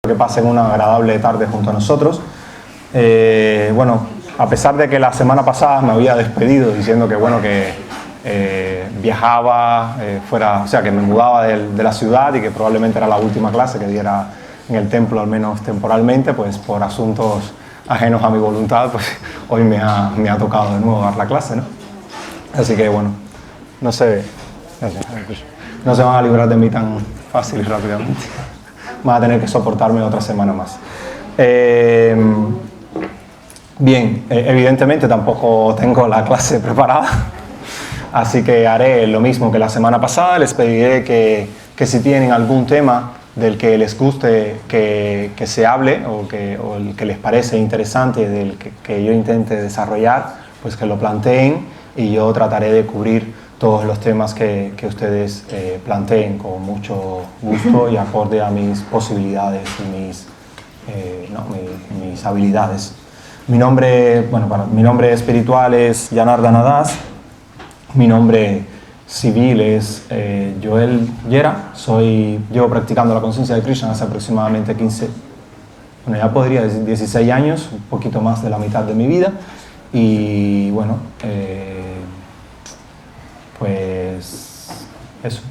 que pasen una agradable tarde junto a nosotros. Bueno, a pesar de que la semana pasada me había despedido diciendo que bueno, que viajaba fuera, o sea, que me mudaba de la ciudad y que probablemente era la última clase que diera en el templo, al menos temporalmente, pues por asuntos ajenos a mi voluntad, pues hoy me ha tocado de nuevo dar la clase, ¿no? Así que bueno, no se van a librar de mí tan fácil y rápidamente. Van a tener que soportarme otra semana más. Bien, evidentemente tampoco tengo la clase preparada, así que haré lo mismo que la semana pasada. Les pediré que si tienen algún tema del que les guste que se hable o el que les parece interesante, del que yo intente desarrollar, pues que lo planteen y yo trataré de cubrir todos los temas que ustedes planteen con mucho gusto y acorde a mis posibilidades y mis habilidades. Mi nombre espiritual es Janardana Das, mi nombre civil es Joel Yera, llevo practicando la conciencia de Krishna hace aproximadamente 16 años, un poquito más de la mitad de mi vida, y bueno, pues eso.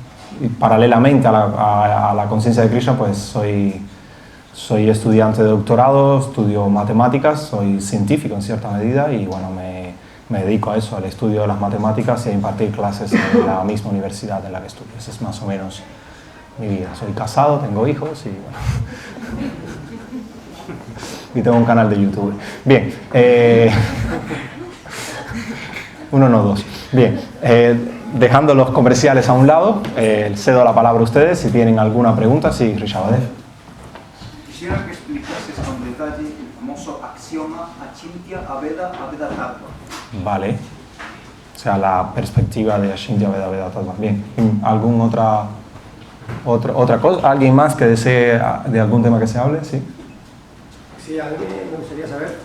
Y paralelamente a la conciencia de Krishna, pues soy estudiante de doctorado, estudio matemáticas, soy científico en cierta medida y bueno, me dedico a eso, al estudio de las matemáticas y a impartir clases en la misma universidad en la que estudio. Esa es más o menos mi vida. Soy casado, tengo hijos y bueno. Y tengo un canal de YouTube. Bien. Uno, no, dos. Bien. Dejando los comerciales a un lado, cedo la palabra a ustedes si tienen alguna pregunta. Sí, Rishabhadev. Quisiera que explicases con detalle el famoso axioma Achintya Aveda Aveda Tattva. Vale. O sea, la perspectiva de Achintya Aveda Aveda Tattva. Bien. ¿Alguna otra cosa? ¿Alguien más que desee de algún tema que se hable? Sí. Sí, a mí me gustaría saber,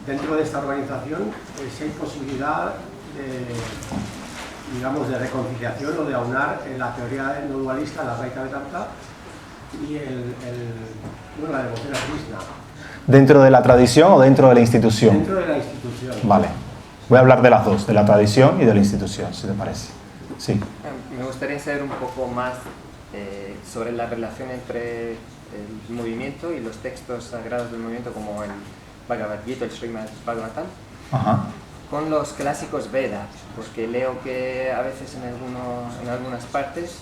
dentro de esta organización, si hay posibilidad de reconciliación o de aunar la teoría no dualista, la Advaita Vedanta, y la devoción a Krishna. ¿Dentro de la tradición o dentro de la institución? Dentro de la institución. Vale. Voy a hablar de las dos, de la tradición y de la institución, si te parece. Sí. Me gustaría saber un poco más sobre la relación entre el movimiento y los textos sagrados del movimiento, como el Bhagavad Gita, el Srimad Bhagavatam, con los clásicos Vedas, porque leo que a veces en algunas partes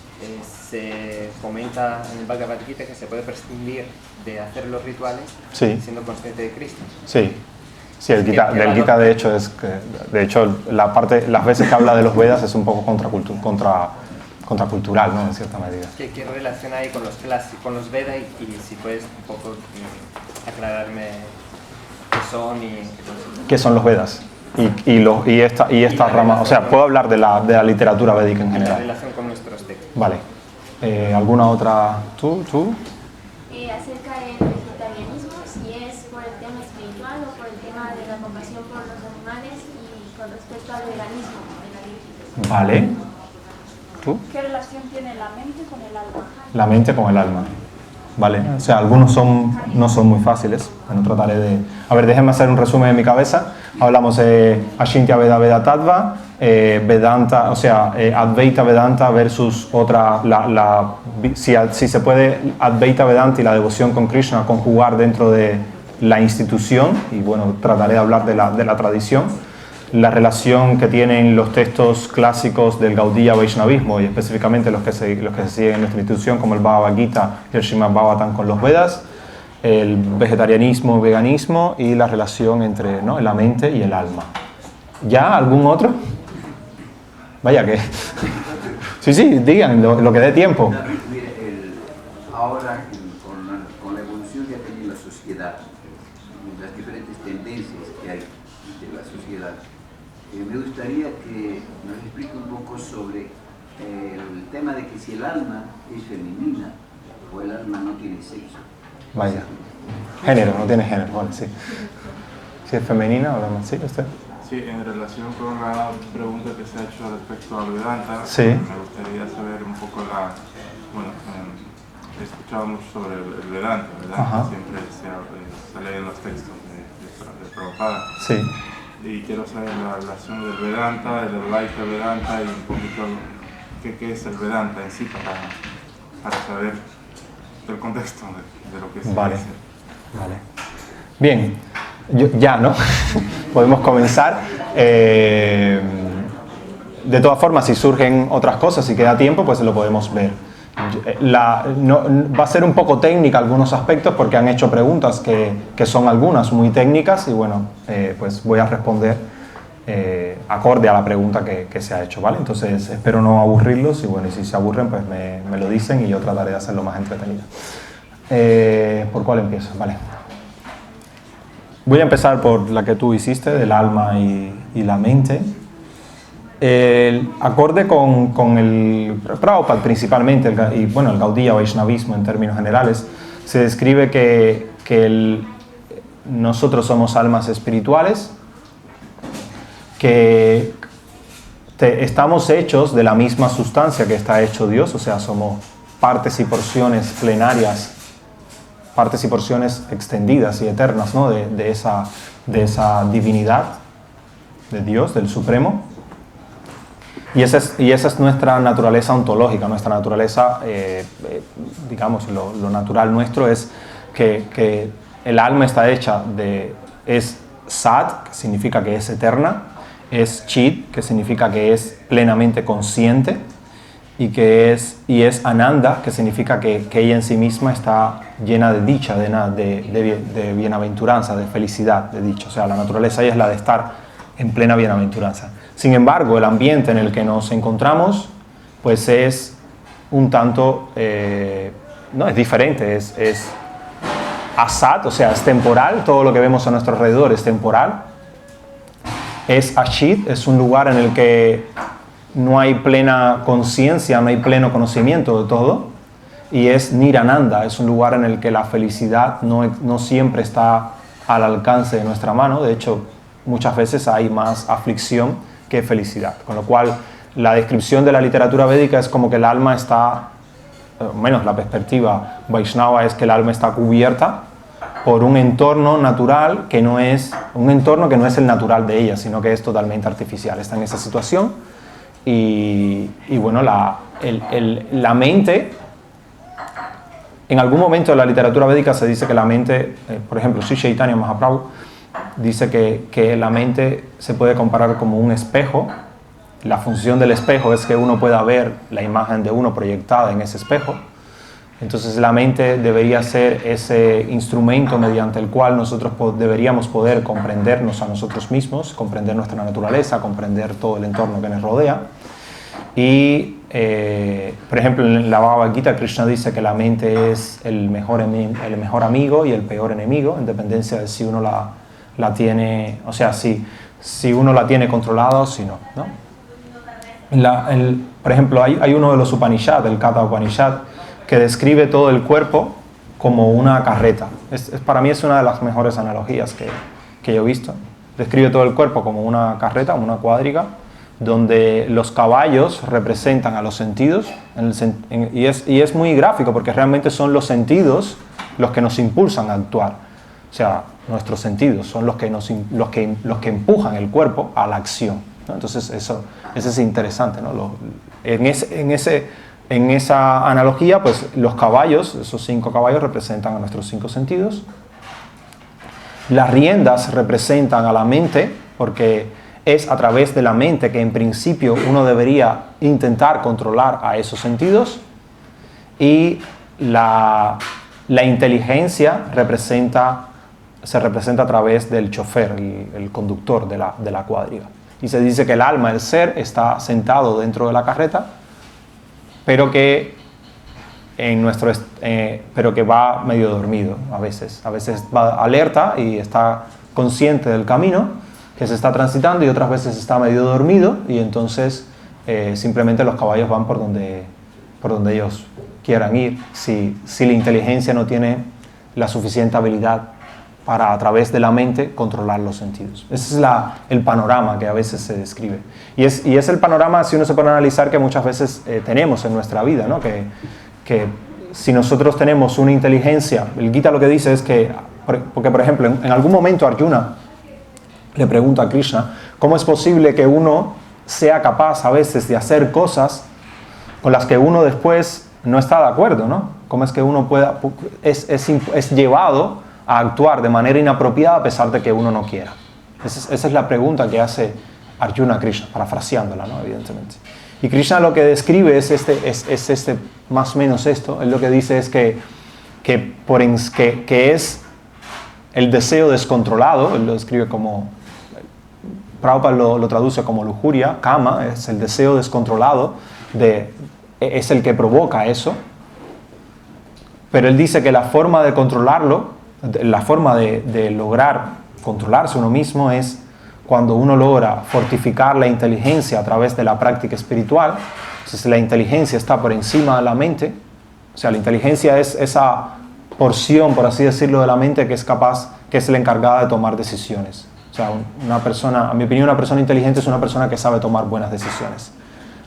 se comenta en el Bhagavad Gita que se puede prescindir de hacer los rituales siendo consciente de Cristo. Sí. Sí, del Gita de hecho es que, las veces que habla de los Vedas es un poco contracultural, ¿no? En cierta medida. ¿Qué relación hay con los Vedas y si puedes un poco aclararme qué son y qué son los Vedas? Y esta rama, o sea, puedo hablar de la literatura védica en general. En relación con nuestros textos. Vale. ¿Alguna otra? ¿Tú? Acerca del vegetarianismo, si es por el tema espiritual o por el tema de la compasión por los animales y con respecto al veganismo en la Vale. ¿Tú? ¿Qué relación tiene la mente con el alma? La mente con el alma. Vale, o sea, algunos no son muy fáciles. Bueno, trataré de... A ver, déjenme hacer un resumen en mi cabeza. Hablamos de Achintya Aveda Aveda Tattva, Vedanta, o sea, Advaita Vedanta versus otra... si se puede Advaita Vedanta y la devoción con Krishna conjugar dentro de la institución, y bueno, trataré de hablar de la tradición. La relación que tienen los textos clásicos del Gaudiya Vaishnavismo y específicamente los que se siguen en nuestra institución como el Bhagavad Gita y el Srimad Bhagavatam con los Vedas, el vegetarianismo y veganismo y la relación entre la mente y el alma. ¿Ya? ¿Algún otro? Vaya que... Sí, digan lo que dé tiempo. Mire, ahora con la evolución que ha tenido la sociedad, las diferentes tendencias que hay de la sociedad, me gustaría que nos explique un poco sobre el tema de que si el alma es femenina o el alma no tiene sexo. Vaya. Género, no tiene género, vale, sí. Si es femenina o no, ¿sí? ¿Usted? Sí, en relación con la pregunta que se ha hecho respecto al Vedanta, sí. Me gustaría saber un poco he escuchado mucho sobre el Vedanta, ¿verdad? Ajá. Siempre se lee en los textos de Prabhupada. Sí. Y quiero saber la relación del Vedanta, del Advaita Vedanta y un poquito qué es el Vedanta en sí para saber el contexto de lo que se Vale. dice. Vale. Bien, ya, ¿no? Podemos comenzar. De todas formas, si surgen otras cosas, si queda tiempo, pues lo podemos ver. Va a ser un poco técnica algunos aspectos porque han hecho preguntas que son algunas muy técnicas y bueno, pues voy a responder acorde a la pregunta que se ha hecho, ¿vale? Entonces espero no aburrirlos y bueno, y si se aburren pues me lo dicen y yo trataré de hacerlo más entretenido. ¿Por cuál empiezo? Vale. Voy a empezar por la que tú hiciste, del alma y la mente. Acorde con el Prabhupada principalmente, y bueno, el Gaudiya Vaishnavismo en términos generales, se describe que nosotros somos almas espirituales, que estamos hechos de la misma sustancia que está hecho Dios, o sea, somos partes y porciones plenarias, partes y porciones extendidas y eternas, ¿no? de esa divinidad de Dios, del Supremo. Y esa es nuestra naturaleza ontológica, nuestra naturaleza, digamos, lo natural nuestro es que el alma está hecha es Sat, que significa que es eterna, es Chit, que significa que es plenamente consciente, y es Ananda, que significa que ella en sí misma está llena de dicha, de bienaventuranza, de felicidad, de dicha. O sea, la naturaleza ella es la de estar en plena bienaventuranza. Sin embargo, el ambiente en el que nos encontramos, pues es un tanto, no, es diferente, es asat, o sea, es temporal, todo lo que vemos a nuestro alrededor es temporal. Es ashit, es un lugar en el que no hay plena conciencia, no hay pleno conocimiento de todo. Y es nirananda, es un lugar en el que la felicidad no siempre está al alcance de nuestra mano, de hecho, muchas veces hay más aflicción que felicidad. Con lo cual, la descripción de la literatura védica es como que el alma está, menos la perspectiva Vaishnava es que el alma está cubierta por un entorno natural que no es un entorno que no es el natural de ella, sino que es totalmente artificial. Está en esa situación y bueno, la mente, en algún momento de la literatura védica se dice que la mente, por ejemplo, Sri Chaitanya Mahaprabhu dice que la mente se puede comparar como un espejo. La función del espejo es que uno pueda ver la imagen de uno proyectada en ese espejo. Entonces la mente debería ser ese instrumento mediante el cual nosotros deberíamos poder comprendernos a nosotros mismos, comprender nuestra naturaleza, comprender todo el entorno que nos rodea. Y, por ejemplo, en la Bhagavad Gita, Krishna dice que la mente es el mejor amigo y el peor enemigo, en dependencia de si uno la tiene, o sea, si uno la tiene controlada o si no, ¿no? Por ejemplo, hay uno de los Upanishad, el Katha Upanishad, que describe todo el cuerpo como una carreta. Para mí es una de las mejores analogías que yo he visto. Describe todo el cuerpo como una carreta, una cuadriga, donde los caballos representan a los sentidos, y es muy gráfico porque realmente son los sentidos los que nos impulsan a actuar. O sea, nuestros sentidos son los que empujan el cuerpo a la acción, ¿no? Entonces eso es interesante, ¿no? En esa analogía, pues los caballos, esos 5 caballos representan a nuestros 5 sentidos. Las riendas representan a la mente, porque es a través de la mente que en principio uno debería intentar controlar a esos sentidos. Y la inteligencia se representa a través del chofer, el conductor de la cuadriga. Y se dice que el alma, el ser, está sentado dentro de la carreta, pero que va medio dormido a veces va alerta y está consciente del camino que se está transitando, y otras veces está medio dormido y entonces simplemente los caballos van por donde ellos quieran ir, si la inteligencia no tiene la suficiente habilidad para a través de la mente controlar los sentidos. Ese es el panorama que a veces se describe. Y es el panorama, si uno se pone a analizar, que muchas veces tenemos en nuestra vida, ¿no? Que si nosotros tenemos una inteligencia, el Gita lo que dice es que, porque por ejemplo, en algún momento Arjuna le pregunta a Krishna, ¿cómo es posible que uno sea capaz a veces de hacer cosas con las que uno después no está de acuerdo, ¿no? ¿Cómo es que uno es llevado a actuar de manera inapropiada a pesar de que uno no quiera? Esa es la pregunta que hace Arjuna a Krishna, parafraseándola, ¿no? Evidentemente. Y Krishna lo que describe es más o menos esto. Él lo que dice es que es el deseo descontrolado. Él lo describe como, Prabhupada lo traduce como lujuria, kama, es el deseo descontrolado, es el que provoca eso. Pero él dice que la forma de controlarlo, la forma de lograr controlarse uno mismo es cuando uno logra fortificar la inteligencia a través de la práctica espiritual. Entonces la inteligencia está por encima de la mente, o sea, la inteligencia es esa porción, por así decirlo, de la mente que es la encargada de tomar decisiones. O sea, una persona, a mi opinión, una persona inteligente es una persona que sabe tomar buenas decisiones,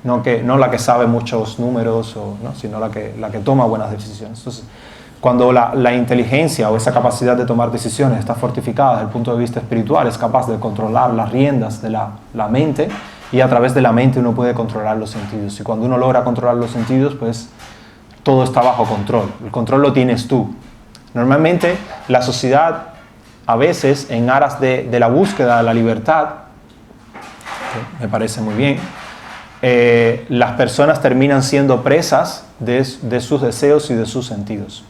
no la que sabe muchos números, ¿no? Sino la que toma buenas decisiones. Entonces, cuando la inteligencia o esa capacidad de tomar decisiones está fortificada desde el punto de vista espiritual, es capaz de controlar las riendas de la mente, y a través de la mente uno puede controlar los sentidos. Y cuando uno logra controlar los sentidos, pues todo está bajo control. El control lo tienes tú. Normalmente la sociedad, a veces, en aras de la búsqueda de la libertad, que me parece muy bien, las personas terminan siendo presas de sus deseos y de sus sentidos.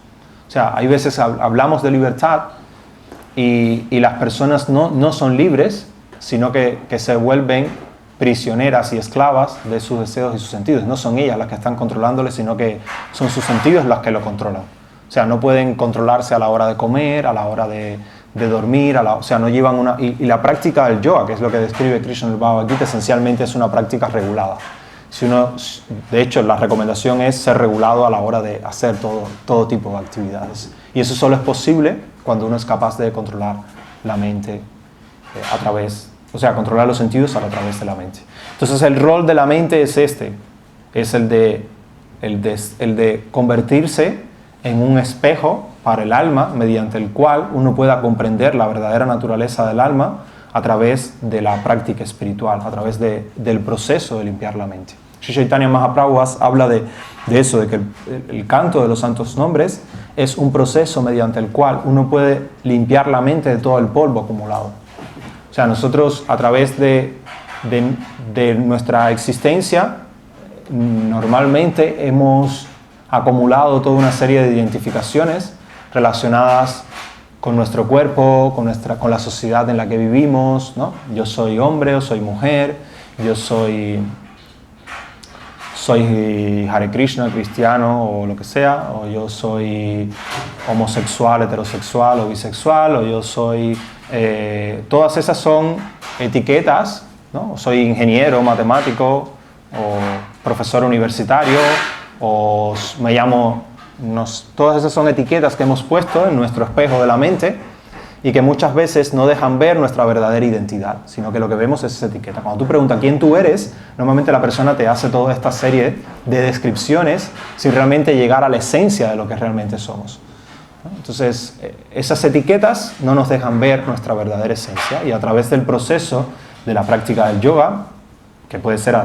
O sea, hay veces hablamos de libertad y las personas no son libres, sino que se vuelven prisioneras y esclavas de sus deseos y sus sentidos. No son ellas las que están controlándoles, sino que son sus sentidos las que lo controlan. O sea, no pueden controlarse a la hora de comer, a la hora de dormir, o sea, no llevan una... Y la práctica del yoga, que es lo que describe Krishna en el Bhagavad Gita, esencialmente es una práctica regulada. De hecho, la recomendación es ser regulado a la hora de hacer todo tipo de actividades. Y eso solo es posible cuando uno es capaz de controlar la mente controlar los sentidos a través de la mente. Entonces, el rol de la mente es es el de convertirse en un espejo para el alma, mediante el cual uno pueda comprender la verdadera naturaleza del alma a través de la práctica espiritual, a través del proceso de limpiar la mente. Sri Chaitanya Mahaprabhu habla de eso, de que el canto de los santos nombres es un proceso mediante el cual uno puede limpiar la mente de todo el polvo acumulado. O sea, nosotros a través de nuestra existencia normalmente hemos acumulado toda una serie de identificaciones relacionadas con nuestro cuerpo, con la sociedad en la que vivimos, ¿no? Yo soy hombre o soy mujer, yo soy Hare Krishna, cristiano o lo que sea, o yo soy homosexual, heterosexual o bisexual, o yo soy... todas esas son etiquetas, ¿no? O soy ingeniero, matemático, o profesor universitario, o me llamo... todas esas son etiquetas que hemos puesto en nuestro espejo de la mente y que muchas veces no dejan ver nuestra verdadera identidad, sino que lo que vemos es esa etiqueta. Cuando tú preguntas quién tú eres, normalmente la persona te hace toda esta serie de descripciones sin realmente llegar a la esencia de lo que realmente somos. Entonces, esas etiquetas no nos dejan ver nuestra verdadera esencia, y a través del proceso de la práctica del yoga, que puede ser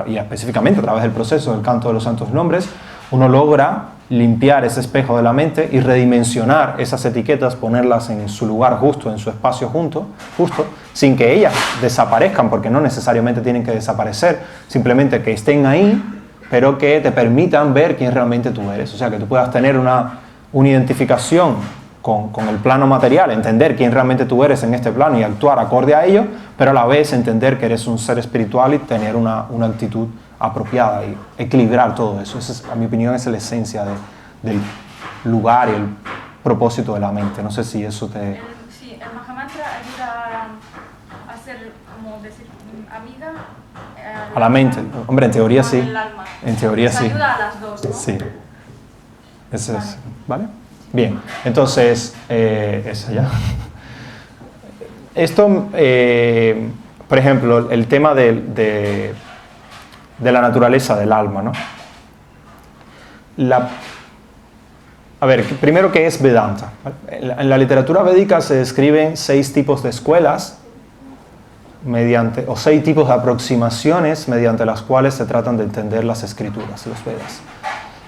y específicamente a través del proceso del canto de los santos nombres, uno logra limpiar ese espejo de la mente y redimensionar esas etiquetas, ponerlas en su lugar justo, en su espacio justo, sin que ellas desaparezcan, porque no necesariamente tienen que desaparecer, simplemente que estén ahí, pero que te permitan ver quién realmente tú eres. O sea, que tú puedas tener una identificación con el plano material, entender quién realmente tú eres en este plano y actuar acorde a ello, pero a la vez entender que eres un ser espiritual y tener una actitud apropiada y equilibrar todo eso. Esa, a mi opinión, es la esencia del lugar y el propósito de la mente. No sé si eso te... Sí, el Mahamantra ayuda a ser, como decir, amiga a la mente. Hombre, en teoría sí. El alma. En teoría sí. Ayuda a las dos, ¿no? Sí. Ese es, ¿vale? Bien, entonces, esa ya. Esto, por ejemplo, el tema de la naturaleza del alma, ¿no? A ver, primero, ¿qué es Vedanta? En la literatura védica se describen 6 tipos de escuelas, o 6 tipos de aproximaciones mediante las cuales se tratan de entender las escrituras, los Vedas.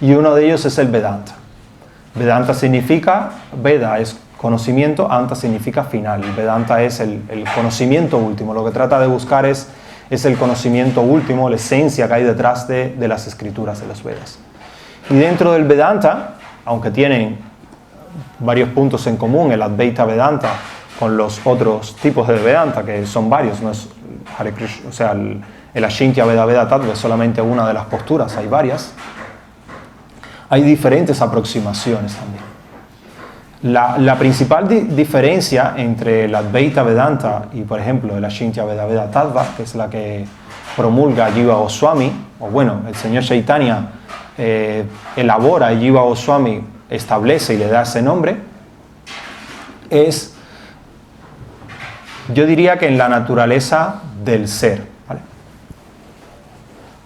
Y uno de ellos es el Vedanta. Vedanta significa, Veda es conocimiento, Anta significa final. El Vedanta es el conocimiento último. Lo que trata de buscar es el conocimiento último, la esencia que hay detrás de las escrituras de los Vedas. Y dentro del Vedanta, aunque tienen varios puntos en común, el Advaita Vedanta con los otros tipos de Vedanta, que son varios, no es Hare Krishna, o sea, el Ashintya Veda Veda Tattva es solamente una de las posturas, hay varias. Hay diferentes aproximaciones también. La principal diferencia entre el Advaita Vedanta y, por ejemplo, el Ashintya Veda Veda Tattva, que es la que promulga Jiva Goswami, o bueno, el señor Chaitanya elabora y Jiva Goswami establece y le da ese nombre, es, yo diría que en la naturaleza del ser, ¿vale?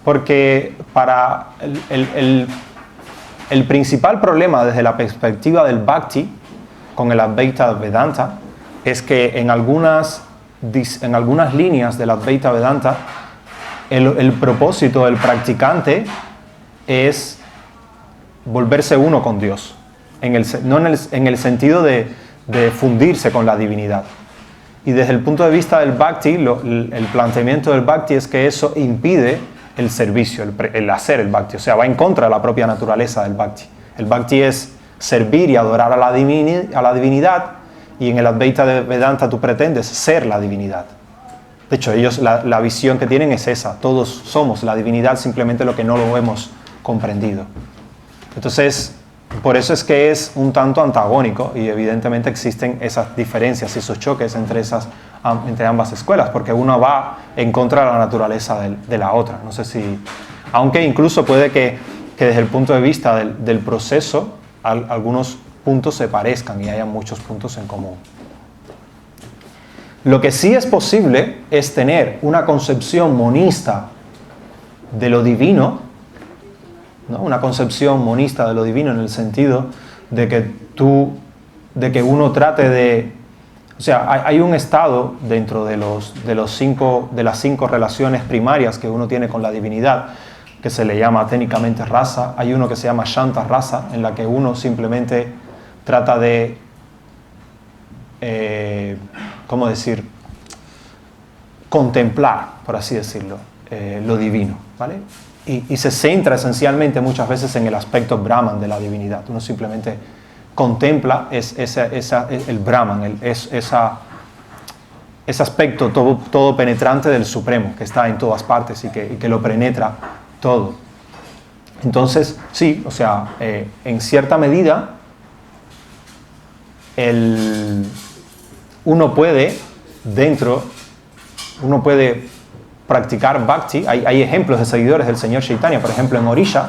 Porque para el principal problema desde la perspectiva del Bhakti con el Advaita Vedanta es que en algunas líneas del Advaita Vedanta el propósito del practicante es volverse uno con Dios, no en el sentido de fundirse con la divinidad. Y desde el punto de vista del Bhakti, el planteamiento del Bhakti es que eso impide el servicio, el hacer el Bhakti, o sea, va en contra de la propia naturaleza del Bhakti. El Bhakti es servir y adorar a la divinidad, y en el Advaita Vedanta tú pretendes ser la divinidad. De hecho, ellos la visión que tienen es esa, todos somos la divinidad, simplemente lo que no lo hemos comprendido. Entonces, por eso es que es un tanto antagónico, y evidentemente existen esas diferencias y esos choques entre ambas escuelas, porque uno va en contra de la naturaleza de la otra. No sé si, aunque incluso puede que desde el punto de vista del proceso algunos puntos se parezcan y haya muchos puntos en común. Lo que sí es posible es tener una concepción monista de lo divino, ¿no? Una concepción monista de lo divino en el sentido de que uno trate de... O sea, hay un estado dentro de las 5 relaciones primarias que uno tiene con la divinidad, que se le llama técnicamente rasa. Hay uno que se llama Shanta rasa, en la que uno simplemente trata de, ¿cómo decir?, contemplar, por así decirlo, lo divino, ¿vale? Y se centra esencialmente muchas veces en el aspecto Brahman de la divinidad. Uno simplemente contempla el Brahman, ese aspecto todo penetrante del Supremo, que está en todas partes y que lo penetra todo. Entonces, sí, o sea, en cierta medida, uno puede practicar Bhakti. Hay ejemplos de seguidores del señor Chaitanya, por ejemplo en Orisha,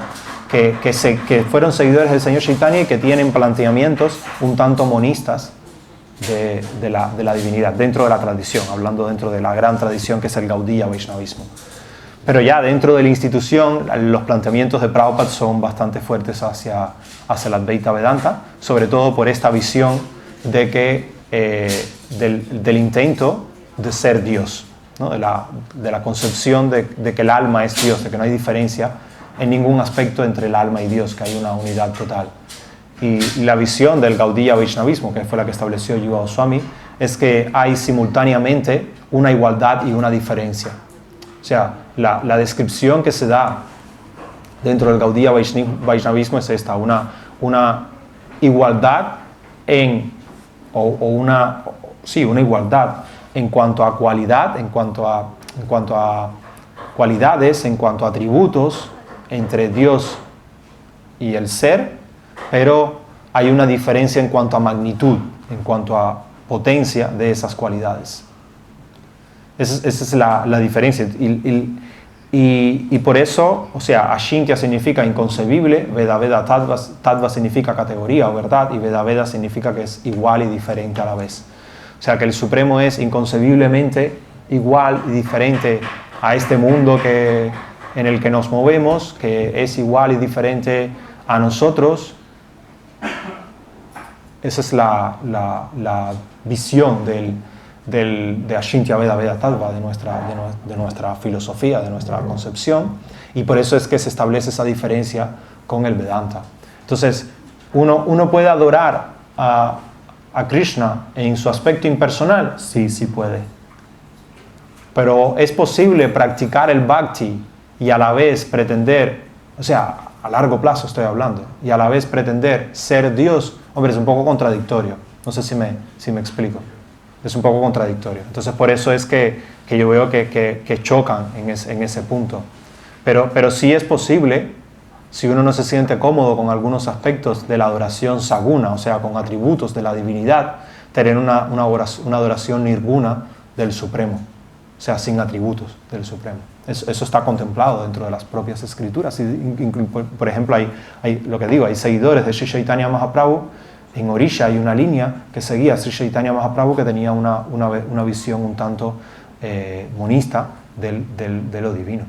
que fueron seguidores del señor Chaitanya y que tienen planteamientos un tanto monistas de la divinidad, dentro de la tradición, hablando dentro de la gran tradición que es el Gaudiya Vaishnavismo. Pero ya dentro de la institución, los planteamientos de Prabhupada son bastante fuertes hacia el Advaita Vedanta, sobre todo por esta visión de que, del intento de ser Dios, ¿no? de la concepción de que el alma es Dios, de que no hay diferencia en ningún aspecto entre el alma y Dios, que hay una unidad total. Y la visión del Gaudiya Vaishnavismo, que fue la que estableció Jiva Goswami, es que hay simultáneamente una igualdad y una diferencia. O sea, la descripción que se da dentro del Gaudiya Vaishnavismo es esta, una igualdad una igualdad en cuanto a cualidad, en cuanto a cualidades, en cuanto a atributos entre Dios y el ser, pero hay una diferencia en cuanto a magnitud, en cuanto a potencia de esas cualidades. Esa es la diferencia. Y por eso, o sea, Ashintya significa inconcebible, Veda Veda Tattva significa categoría o verdad, y Veda Veda significa que es igual y diferente a la vez. O sea, que el Supremo es inconcebiblemente igual y diferente a este mundo en el que nos movemos, que es igual y diferente a nosotros, esa es la visión de Ashintya Veda Veda Tattva, de nuestra filosofía, de nuestra concepción, y por eso es que se establece esa diferencia con el Vedanta. Entonces, uno puede adorar a Krishna en su aspecto impersonal, sí puede. Pero es posible practicar el bhakti y a la vez pretender, o sea, a largo plazo estoy hablando, y a la vez pretender ser Dios. Hombre, es un poco contradictorio. No sé si me explico. Es un poco contradictorio. Entonces, por eso es que yo veo que chocan en ese punto. Pero sí es posible, si uno no se siente cómodo con algunos aspectos de la adoración saguna, o sea, con atributos de la divinidad, tener una adoración nirguna del Supremo, o sea, sin atributos del Supremo. Eso está contemplado dentro de las propias escrituras. Por ejemplo, hay seguidores de Sri Chaitanya Mahaprabhu. En Orisha hay una línea que seguía a Sri Chaitanya Mahaprabhu que tenía una visión un tanto monista de lo divino.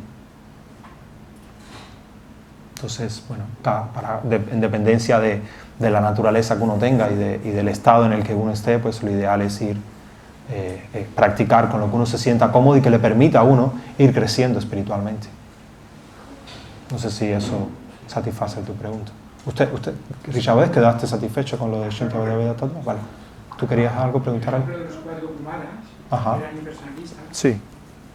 Entonces, bueno, en dependencia de la naturaleza que uno tenga y del estado en el que uno esté, pues lo ideal es ir practicar con lo que uno se sienta cómodo y que le permita a uno ir creciendo espiritualmente. No sé si eso satisface tu pregunta. ¿Usted Rishabh, quedaste satisfecho con lo de Ashintya Veda Veda Tattva? Vale. ¿Tú querías preguntar algo? Por ejemplo, de los 4 kumaras, Ajá. que eran impersonalistas, Sí.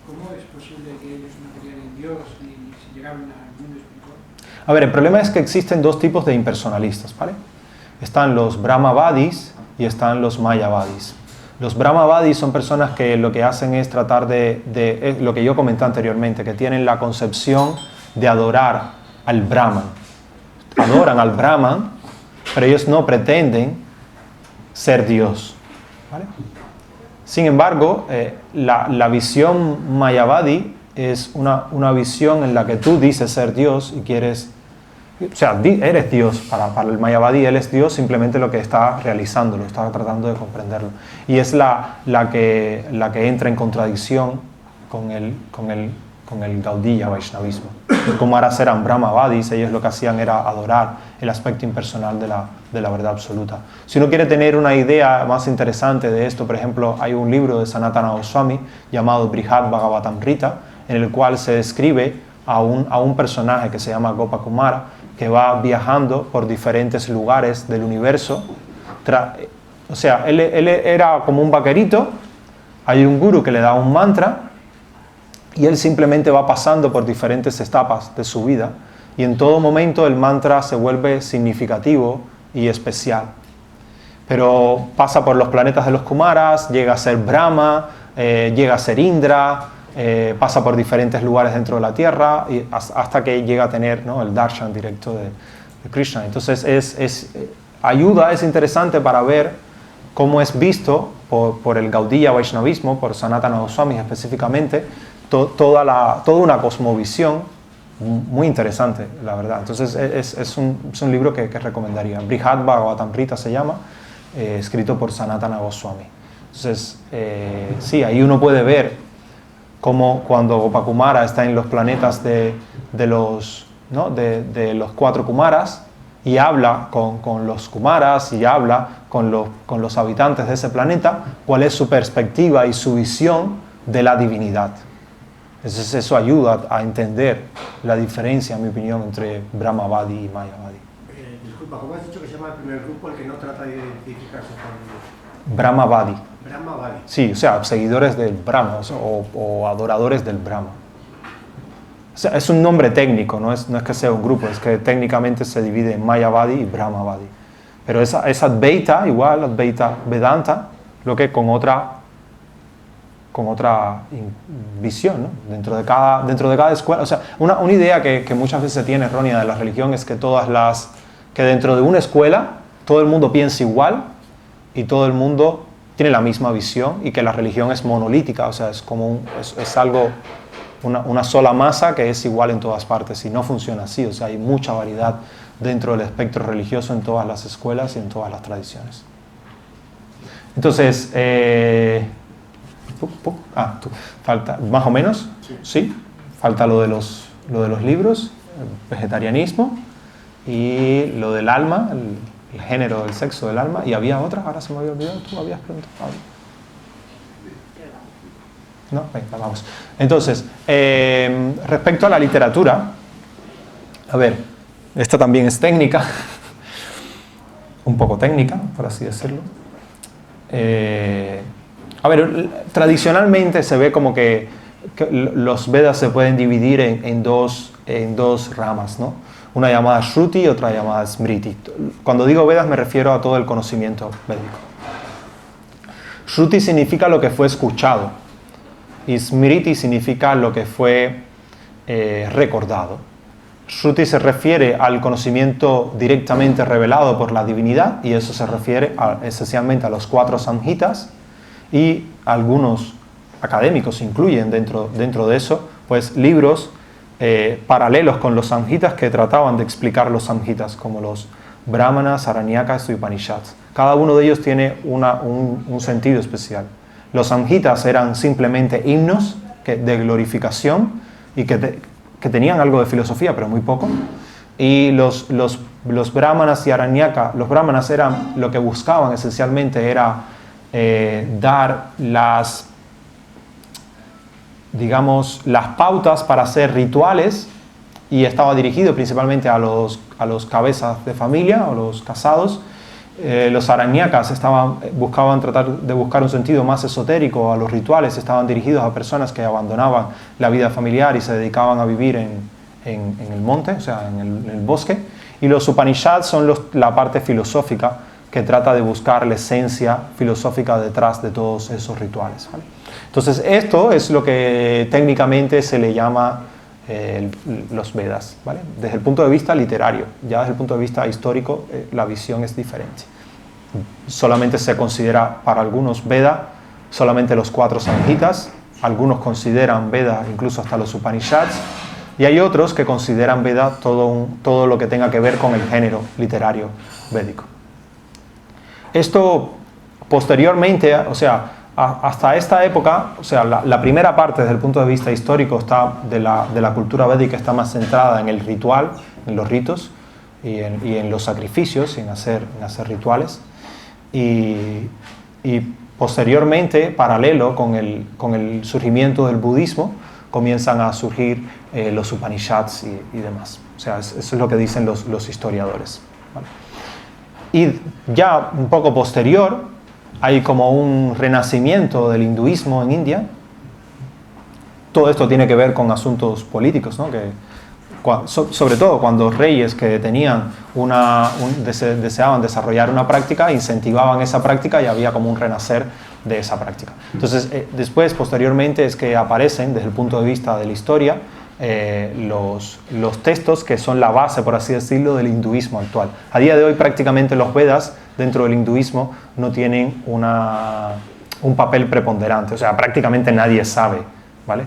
¿cómo es posible que ellos no creían en Dios ni si llegaron al mundo espiritual? A ver, el problema es que existen dos tipos de impersonalistas, ¿vale? Están los Brahmavadis y están los Mayavadis. Los Brahmavadis son personas que lo que hacen es tratar de lo que yo comenté anteriormente, que tienen la concepción de adorar al Brahman. Adoran al Brahman, pero ellos no pretenden ser Dios, ¿vale? Sin embargo, la visión Mayavadi es una visión en la que tú dices ser Dios y quieres... O sea, eres Dios. Para el Mayavadi, él es Dios, simplemente lo que está realizándolo, está tratando de comprenderlo. Y es la que entra en contradicción con el Gaudiya Vaishnavismo. Los Kumaras eran Brahmavadis, ellos lo que hacían era adorar el aspecto impersonal de la verdad absoluta. Si uno quiere tener una idea más interesante de esto, por ejemplo, hay un libro de Sanatana Goswami llamado Brihad Bhagavatamrita, en el cual se describe a un personaje que se llama Gopakumara, que va viajando por diferentes lugares del universo. O sea, él era como un vaquerito, hay un gurú que le da un mantra, y él simplemente va pasando por diferentes etapas de su vida, y en todo momento el mantra se vuelve significativo y especial. Pero pasa por los planetas de los Kumaras, llega a ser Brahma, llega a ser Indra, pasa por diferentes lugares dentro de la Tierra, y hasta que llega a tener, ¿no?, el darshan directo de Krishna. Entonces es interesante para ver cómo es visto por el Gaudiya Vaishnavismo, por Sanatana Goswami específicamente, toda una cosmovisión muy interesante, la verdad. Entonces es un libro que recomendaría. Brihad Bhagavatamrita se llama, escrito por Sanatana Goswami. Entonces, sí, ahí uno puede ver cómo cuando Gopakumara está en los planetas de los 4 Kumaras y habla con los Kumaras y habla con los habitantes de ese planeta, cuál es su perspectiva y su visión de la divinidad. Entonces eso ayuda a entender la diferencia, en mi opinión, entre Brahmavadi y Mayavadi. Disculpa, ¿cómo has dicho que se llama el primer grupo, el que no trata de identificarse con Dios? Brahmavadi. Brahmavadi. Sí, o sea, seguidores del Brahma o adoradores del Brahma. O sea, es un nombre técnico, no es que sea un grupo, es que técnicamente se divide en Mayavadi y Brahmavadi. Pero es Advaita, igual, Advaita Vedanta, lo que con otra visión, ¿no? Dentro de cada escuela. O sea, una idea que muchas veces se tiene errónea de la religión es que que dentro de una escuela todo el mundo piensa igual y todo el mundo tiene la misma visión y que la religión es monolítica, o sea, es como es algo, una sola masa que es igual en todas partes, y no funciona así. O sea, hay mucha variedad dentro del espectro religioso en todas las escuelas y en todas las tradiciones. Entonces, falta, más o menos, sí. Falta lo de los libros, vegetarianismo, y lo del alma, el género, el sexo del alma, y había otra, ahora se me había olvidado, tú habías preguntado. No, venga, vamos. Entonces, respecto a la literatura, a ver, esta también es técnica, un poco técnica, por así decirlo. A ver, tradicionalmente se ve como que los Vedas se pueden dividir en dos ramas, ¿no? Una llamada Shruti y otra llamada Smriti. Cuando digo Vedas me refiero a todo el conocimiento védico. Shruti significa lo que fue escuchado y Smriti significa lo que fue recordado. Shruti se refiere al conocimiento directamente revelado por la divinidad y eso se refiere esencialmente a los 4 samhitas, y algunos académicos incluyen dentro de eso pues libros paralelos con los samhitas que trataban de explicar los samhitas, como los brahmanas, aranyakas y upanishads. Cada uno de ellos tiene un sentido especial. Los samhitas eran simplemente himnos de glorificación y que tenían algo de filosofía, pero muy poco. Y los brahmanas y aranyaka, los brahmanas eran, lo que buscaban esencialmente era dar las pautas para hacer rituales, y estaba dirigido principalmente a los cabezas de familia o los casados. Los aranyakas buscaban tratar de buscar un sentido más esotérico a los rituales, estaban dirigidos a personas que abandonaban la vida familiar y se dedicaban a vivir en el monte, o sea, en el bosque. Y los Upanishads son la parte filosófica que trata de buscar la esencia filosófica detrás de todos esos rituales, ¿vale? Entonces esto es lo que técnicamente se le llama los Vedas, ¿vale? Desde el punto de vista literario. Ya desde el punto de vista histórico la visión es diferente. Solamente se considera para algunos Veda solamente los 4 samhitas, algunos consideran Veda incluso hasta los Upanishads, y hay otros que consideran Veda todo lo que tenga que ver con el género literario védico. Esto posteriormente, o sea, hasta esta época, o sea, la primera parte desde el punto de vista histórico de la cultura védica está más centrada en el ritual, en los ritos y en los sacrificios, en hacer rituales. Y posteriormente, paralelo con el surgimiento del budismo, comienzan a surgir los Upanishads y demás. O sea, eso es lo que dicen los historiadores, ¿vale? Y ya un poco posterior, hay como un renacimiento del hinduismo en India. Todo esto tiene que ver con asuntos políticos, ¿no? Sobre todo cuando reyes que tenían deseaban desarrollar una práctica, incentivaban esa práctica y había como un renacer de esa práctica. Entonces, después, posteriormente, es que aparecen, desde el punto de vista de la historia, los textos que son la base, por así decirlo, del hinduismo actual. A día de hoy prácticamente los Vedas dentro del hinduismo no tienen un papel preponderante, o sea, prácticamente nadie sabe, ¿vale?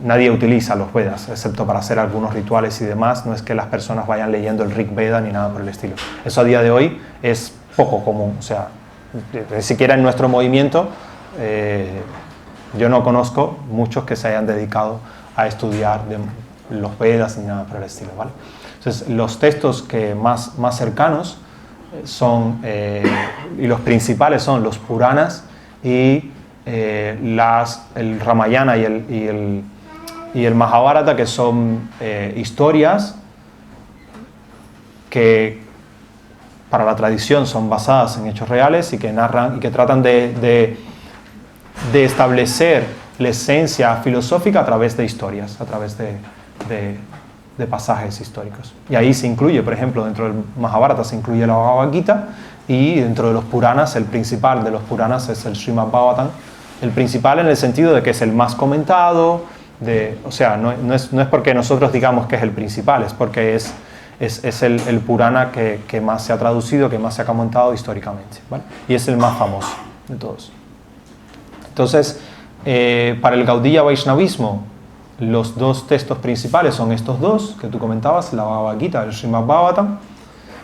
Nadie utiliza los Vedas, excepto para hacer algunos rituales y demás. No es que las personas vayan leyendo el Rig Veda ni nada por el estilo. Eso a día de hoy es poco común, o sea, ni siquiera en nuestro movimiento yo no conozco muchos que se hayan dedicado a estudiar los Vedas ni nada por el estilo, ¿vale? Entonces, los textos que más cercanos son, y los principales son los Puranas y el Ramayana y el Mahabharata, que son historias que para la tradición son basadas en hechos reales y que narran y que tratan de establecer la esencia filosófica a través de historias, a través de pasajes históricos. Y ahí se incluye, por ejemplo, dentro del Mahabharata se incluye la Bhagavad Gita, y dentro de los Puranas, el principal de los Puranas es el Srimad Bhagavatam. El principal en el sentido de que es el más comentado, o sea, no es porque nosotros digamos que es el principal, es porque es el Purana que más se ha traducido, que más se ha comentado históricamente, ¿vale? Y es el más famoso de todos. Entonces, para el Gaudiya Vaishnavismo, los dos textos principales son estos dos que tú comentabas, la Bhagavad Gita, el Srimad Bhagavatam,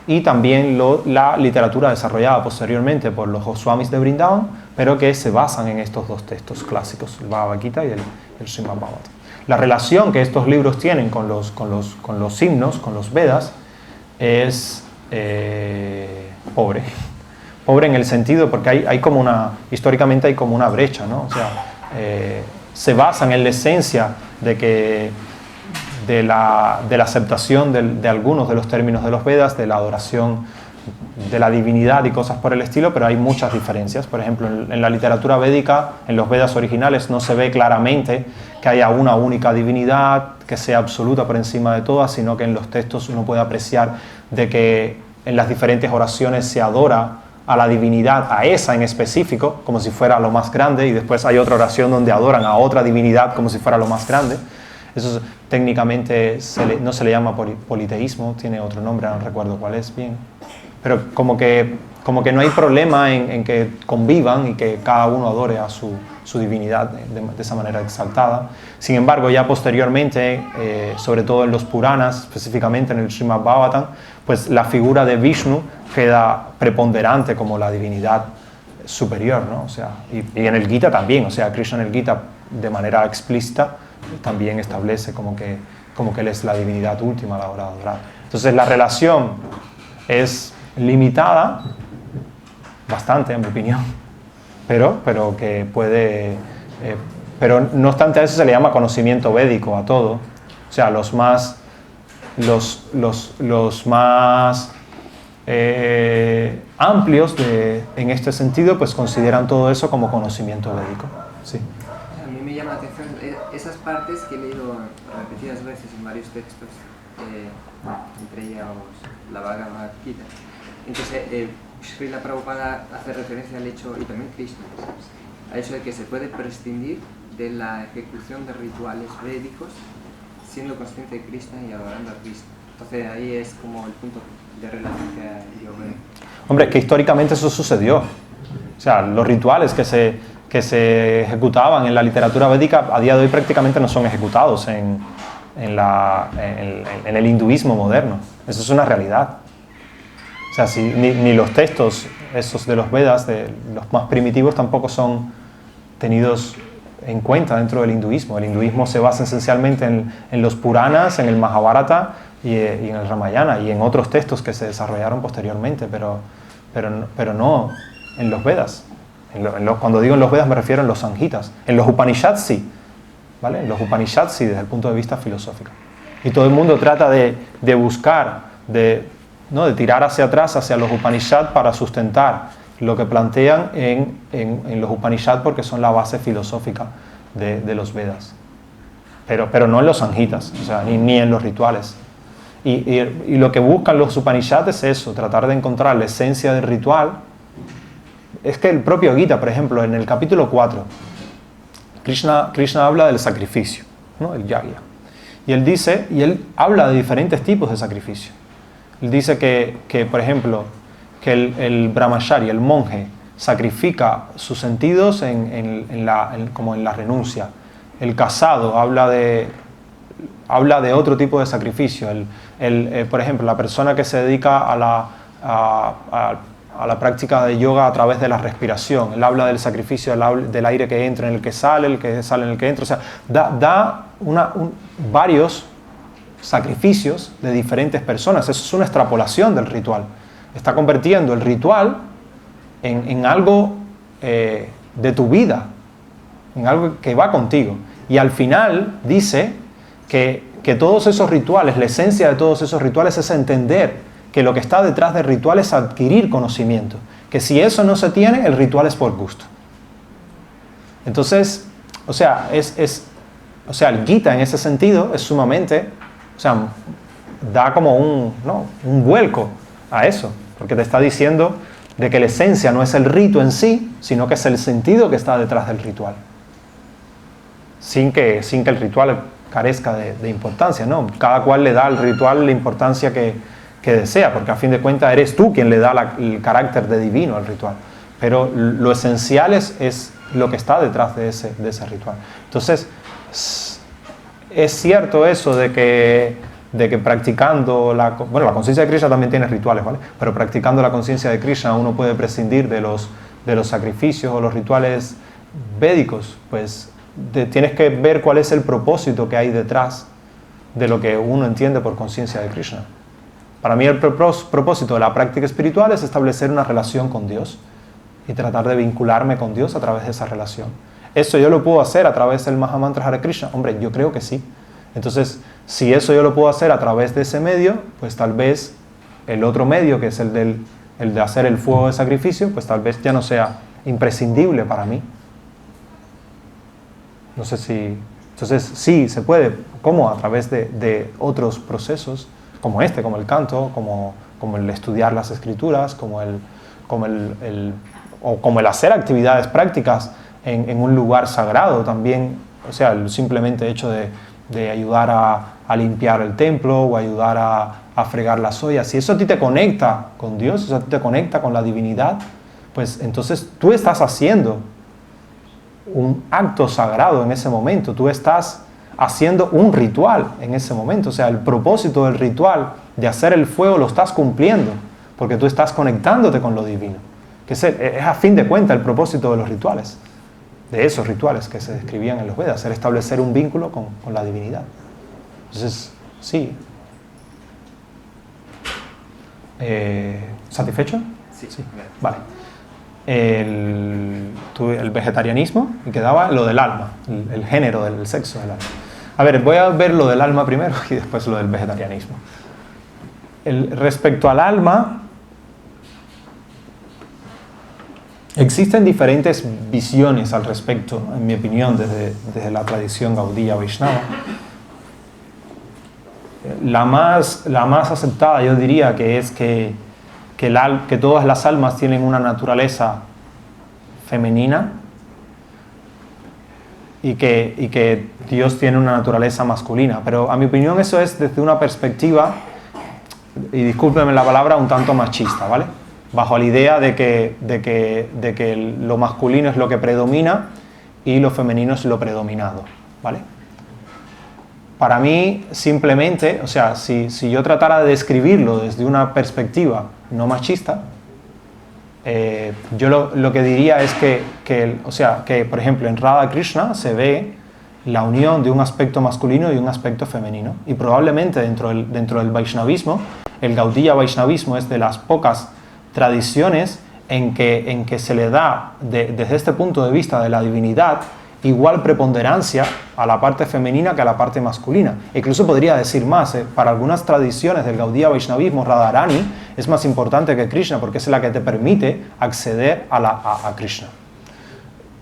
y también la literatura desarrollada posteriormente por los Goswamis de Vrindavan, pero que se basan en estos dos textos clásicos, el Bhagavad Gita y el Srimad Bhagavatam. La relación que estos libros tienen con los himnos, con los Vedas, es pobre. Pobre en el sentido, porque hay como históricamente hay como una brecha, ¿no? O sea, se basa en la esencia de la aceptación de algunos de los términos de los Vedas, de la adoración de la divinidad y cosas por el estilo, pero hay muchas diferencias. Por ejemplo, en la literatura védica, en los Vedas originales, no se ve claramente que haya una única divinidad que sea absoluta por encima de todas, sino que en los textos uno puede apreciar de que en las diferentes oraciones se adora a la divinidad, a esa en específico, como si fuera lo más grande, y después hay otra oración donde adoran a otra divinidad como si fuera lo más grande. Eso técnicamente no se le llama politeísmo, tiene otro nombre, no recuerdo cuál es bien. Pero como que no hay problema en que convivan y que cada uno adore a su divinidad de esa manera exaltada. Sin embargo, ya posteriormente, sobre todo en los Puranas, específicamente en el Srimad Bhagavatam, pues la figura de Vishnu queda preponderante como la divinidad superior, ¿no? O sea, y en el Gita también, o sea, Krishna en el Gita de manera explícita también establece como que él es la divinidad última a la hora de adorar. Entonces la relación es limitada, bastante en mi opinión, pero que puede, pero no obstante a eso se le llama conocimiento védico a todo. O sea, los más amplios en este sentido pues consideran todo eso como conocimiento védico. Sí. A mí me llama la atención esas partes que he leído repetidas veces en varios textos, entre ellos la Bhagavad Gita. Entonces, Srila Prabhupada hace referencia al hecho, y también Krishna, al hecho de que se puede prescindir de la ejecución de rituales védicos siendo consciente de Krishna y adorando a Krishna. Entonces ahí es como el punto de relación que yo veo. Hombre, es que históricamente eso sucedió. O sea, los rituales que se ejecutaban en la literatura védica a día de hoy prácticamente no son ejecutados en el hinduismo moderno. Eso es una realidad. O sea, ni los textos esos de los Vedas, de los más primitivos, tampoco son tenidos en cuenta dentro del hinduismo. El hinduismo se basa esencialmente en los Puranas, en el Mahabharata y en el Ramayana y en otros textos que se desarrollaron posteriormente, pero no en los Vedas. Cuando digo en los Vedas me refiero en los Samhitas. En los Upanishads sí, ¿vale? En los Upanishads sí, desde el punto de vista filosófico. Y todo el mundo trata de buscar, de tirar hacia atrás, hacia los Upanishads para sustentar lo que plantean en los Upanishads porque son la base filosófica de los Vedas. Pero no en los Samhitas, o sea, ni en los rituales. Y lo que buscan los Upanishads es eso, tratar de encontrar la esencia del ritual. Es que el propio Gita, por ejemplo, en el capítulo 4, Krishna habla del sacrificio, ¿no? El yagya. Y él habla de diferentes tipos de sacrificio. Él dice que por ejemplo, que el brahmachari, el monje, sacrifica sus sentidos como en la renuncia. El casado habla de otro tipo de sacrificio. Por ejemplo, la persona que se dedica a la práctica de yoga a través de la respiración. Él habla del sacrificio del aire que entra en el que sale en el que entra. O sea, da varios sacrificios de diferentes personas. Eso es una extrapolación del ritual. Está convirtiendo el ritual en algo de tu vida, en algo que va contigo. Y al final dice que todos esos rituales, la esencia de todos esos rituales es entender que lo que está detrás del ritual es adquirir conocimiento. Que si eso no se tiene, el ritual es por gusto. Entonces, o sea, el Gita en ese sentido es sumamente, o sea, da como un vuelco a eso, porque te está diciendo de que la esencia no es el rito en sí, sino que es el sentido que está detrás del ritual. Sin que el ritual carezca de importancia, ¿no? Cada cual le da al ritual la importancia que desea, porque a fin de cuentas eres tú quien le da el carácter de divino al ritual. Pero lo esencial es lo que está detrás de ese ritual. Entonces, es cierto eso de que practicando la conciencia de Krishna también tiene rituales, ¿vale? Pero practicando la conciencia de Krishna uno puede prescindir de los sacrificios o los rituales védicos. Pues tienes que ver cuál es el propósito que hay detrás de lo que uno entiende por conciencia de Krishna, Para mí el propósito de la práctica espiritual es establecer una relación con Dios y tratar de vincularme con Dios a través de esa relación. ¿Eso yo lo puedo hacer a través del Mahamantra Hare Krishna? Hombre, yo creo que sí. Entonces, si eso yo lo puedo hacer a través de ese medio, pues tal vez el otro medio, que es el de hacer el fuego de sacrificio, pues tal vez ya no sea imprescindible para mí. No sé si... Entonces, sí, se puede. ¿Cómo? A través de otros procesos, como como el canto, como el estudiar las escrituras, como el hacer actividades prácticas en un lugar sagrado también. O sea, el simplemente hecho de ayudar a limpiar el templo o ayudar a fregar las ollas. Si eso a ti te conecta con Dios, si eso a ti te conecta con la divinidad, pues entonces tú estás haciendo un acto sagrado en ese momento, tú estás haciendo un ritual en ese momento. O sea, el propósito del ritual de hacer el fuego lo estás cumpliendo, porque tú estás conectándote con lo divino, que es a fin de cuentas el propósito de los rituales, de esos rituales que se describían en los Vedas, era establecer un vínculo con la divinidad. Entonces, sí. ¿Satisfecho? Sí. Vale. El vegetarianismo, y quedaba lo del alma, el género del sexo del alma. A ver, voy a ver lo del alma primero y después lo del vegetarianismo. Respecto al alma, existen diferentes visiones al respecto, en mi opinión, desde la tradición Gaudiya Vaishnava. La más aceptada, yo diría, que es que todas las almas tienen una naturaleza femenina y que Dios tiene una naturaleza masculina. Pero a mi opinión eso es desde una perspectiva, y discúlpenme la palabra, un tanto machista, ¿vale? Bajo la idea de que lo masculino es lo que predomina y lo femenino es lo predominado, ¿vale? Para mí, simplemente, o sea, si yo tratara de describirlo desde una perspectiva no machista, yo lo que diría es que, por ejemplo, en Radha Krishna se ve la unión de un aspecto masculino y un aspecto femenino. Y probablemente dentro del Vaishnavismo, el Gaudiya Vaishnavismo es de las pocas tradiciones en que se le da, desde este punto de vista de la divinidad, igual preponderancia a la parte femenina que a la parte masculina. Incluso podría decir más, para algunas tradiciones del Gaudiya Vaishnavismo, Radharani es más importante que Krishna porque es la que te permite acceder a Krishna.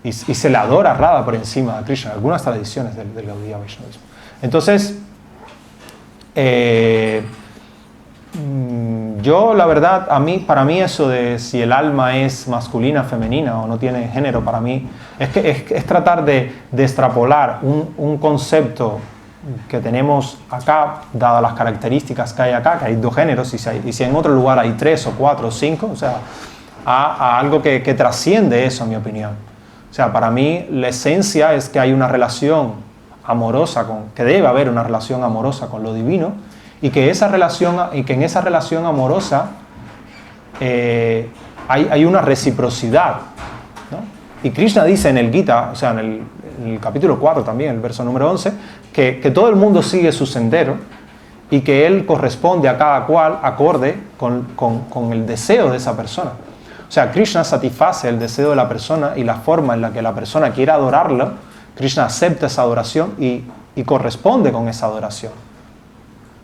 Y se le adora a Radha por encima de Krishna, algunas tradiciones del Gaudiya Vaishnavismo. Entonces, yo la verdad, para mí eso de si el alma es masculina, femenina o no tiene género, para mí es tratar de extrapolar un concepto que tenemos acá, dadas las características que hay acá, que hay dos géneros, y si en otro lugar hay 3 o 4 o 5, o sea, a algo que trasciende eso, en mi opinión. O sea, para mí la esencia es que hay una relación amorosa, que debe haber una relación amorosa con lo divino, y que en esa relación amorosa hay una reciprocidad, ¿no? Y Krishna dice en el Gita, o sea, en el capítulo 4 también, el verso número 11, que todo el mundo sigue su sendero y que él corresponde a cada cual acorde con el deseo de esa persona. O sea, Krishna satisface el deseo de la persona y la forma en la que la persona quiere adorarlo, Krishna acepta esa adoración y corresponde con esa adoración.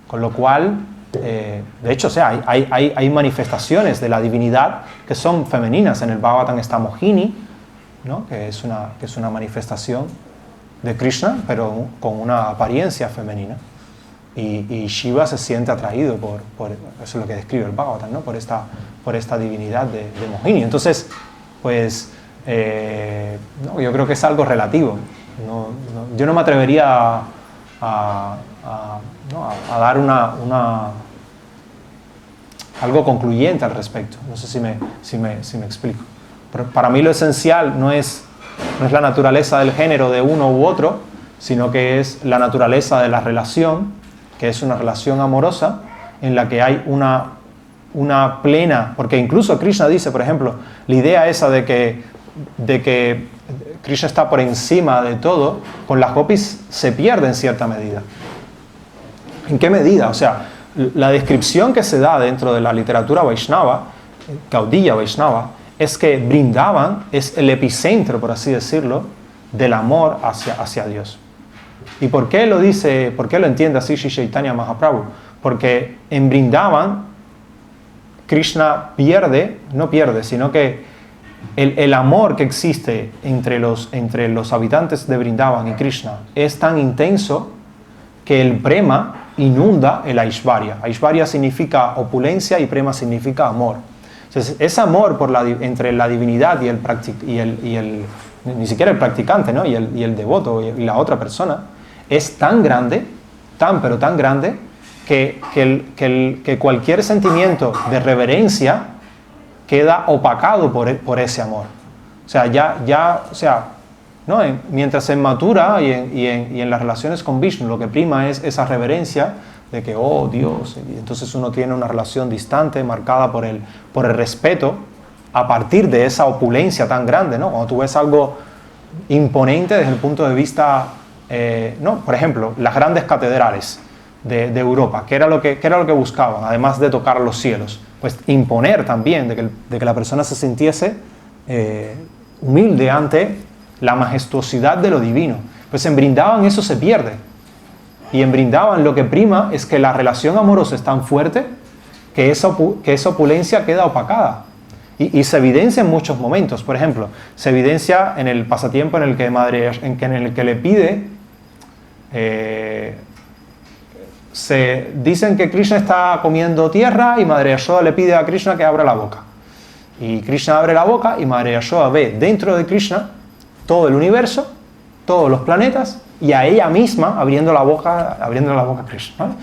Con lo cual, de hecho, o sea, hay manifestaciones de la divinidad que son femeninas. En el Bhagavatam está Mohini, ¿no? que es una manifestación de Krishna, pero con una apariencia femenina. Y Shiva se siente atraído por eso es lo que describe el Bhagavatam, ¿no? por esta divinidad de Mohini. Entonces, pues, yo creo que es algo relativo. Yo no me atrevería a dar algo concluyente al respecto. No sé si me explico. Pero para mí lo esencial no es la naturaleza del género de uno u otro, sino que es la naturaleza de la relación, que es una relación amorosa en la que hay una plena, porque incluso Krishna dice, por ejemplo, la idea esa de que Krishna está por encima de todo, con las gopis se pierde en cierta medida. ¿En qué medida? O sea, la descripción que se da dentro de la literatura Vaishnava, Gaudiya Vaishnava, es que Vrindavan es el epicentro, por así decirlo, del amor hacia Dios. ¿Y por qué lo dice, por qué lo entiende así Sri Chaitanya Mahaprabhu? Porque en Vrindavan Krishna no pierde, sino que el amor que existe entre los habitantes de Vrindavan y Krishna es tan intenso que el prema inunda el Aishvarya. Aishvarya significa opulencia y prema significa amor. Entonces, ese amor entre la divinidad ni siquiera el practicante, ¿no? y el devoto y la otra persona, es tan grande, pero tan grande, que cualquier sentimiento de reverencia queda opacado por ese amor. O sea, ¿no? Mientras se matura y en las relaciones con Vishnu, lo que prima es esa reverencia de que, oh Dios, y entonces uno tiene una relación distante, marcada por el respeto, a partir de esa opulencia tan grande, ¿no? Cuando tú ves algo imponente desde el punto de vista, ¿no? Por ejemplo, las grandes catedrales de Europa, ¿qué era lo que buscaban? Además de tocar los cielos, pues imponer también, de que la persona se sintiese humilde ante la majestuosidad de lo divino. Pues en Vrindavan eso se pierde. Y en Vrindavan lo que prima es que la relación amorosa es tan fuerte que esa opulencia queda opacada. Y se evidencia en muchos momentos. Por ejemplo, se evidencia en el pasatiempo en el que le pide... se dicen que Krishna está comiendo tierra y Madre Yashoda le pide a Krishna que abra la boca. Y Krishna abre la boca y Madre Yashoda ve dentro de Krishna todo el universo, todos los planetas, y a ella misma abriendo la boca a Krishna, ¿vale?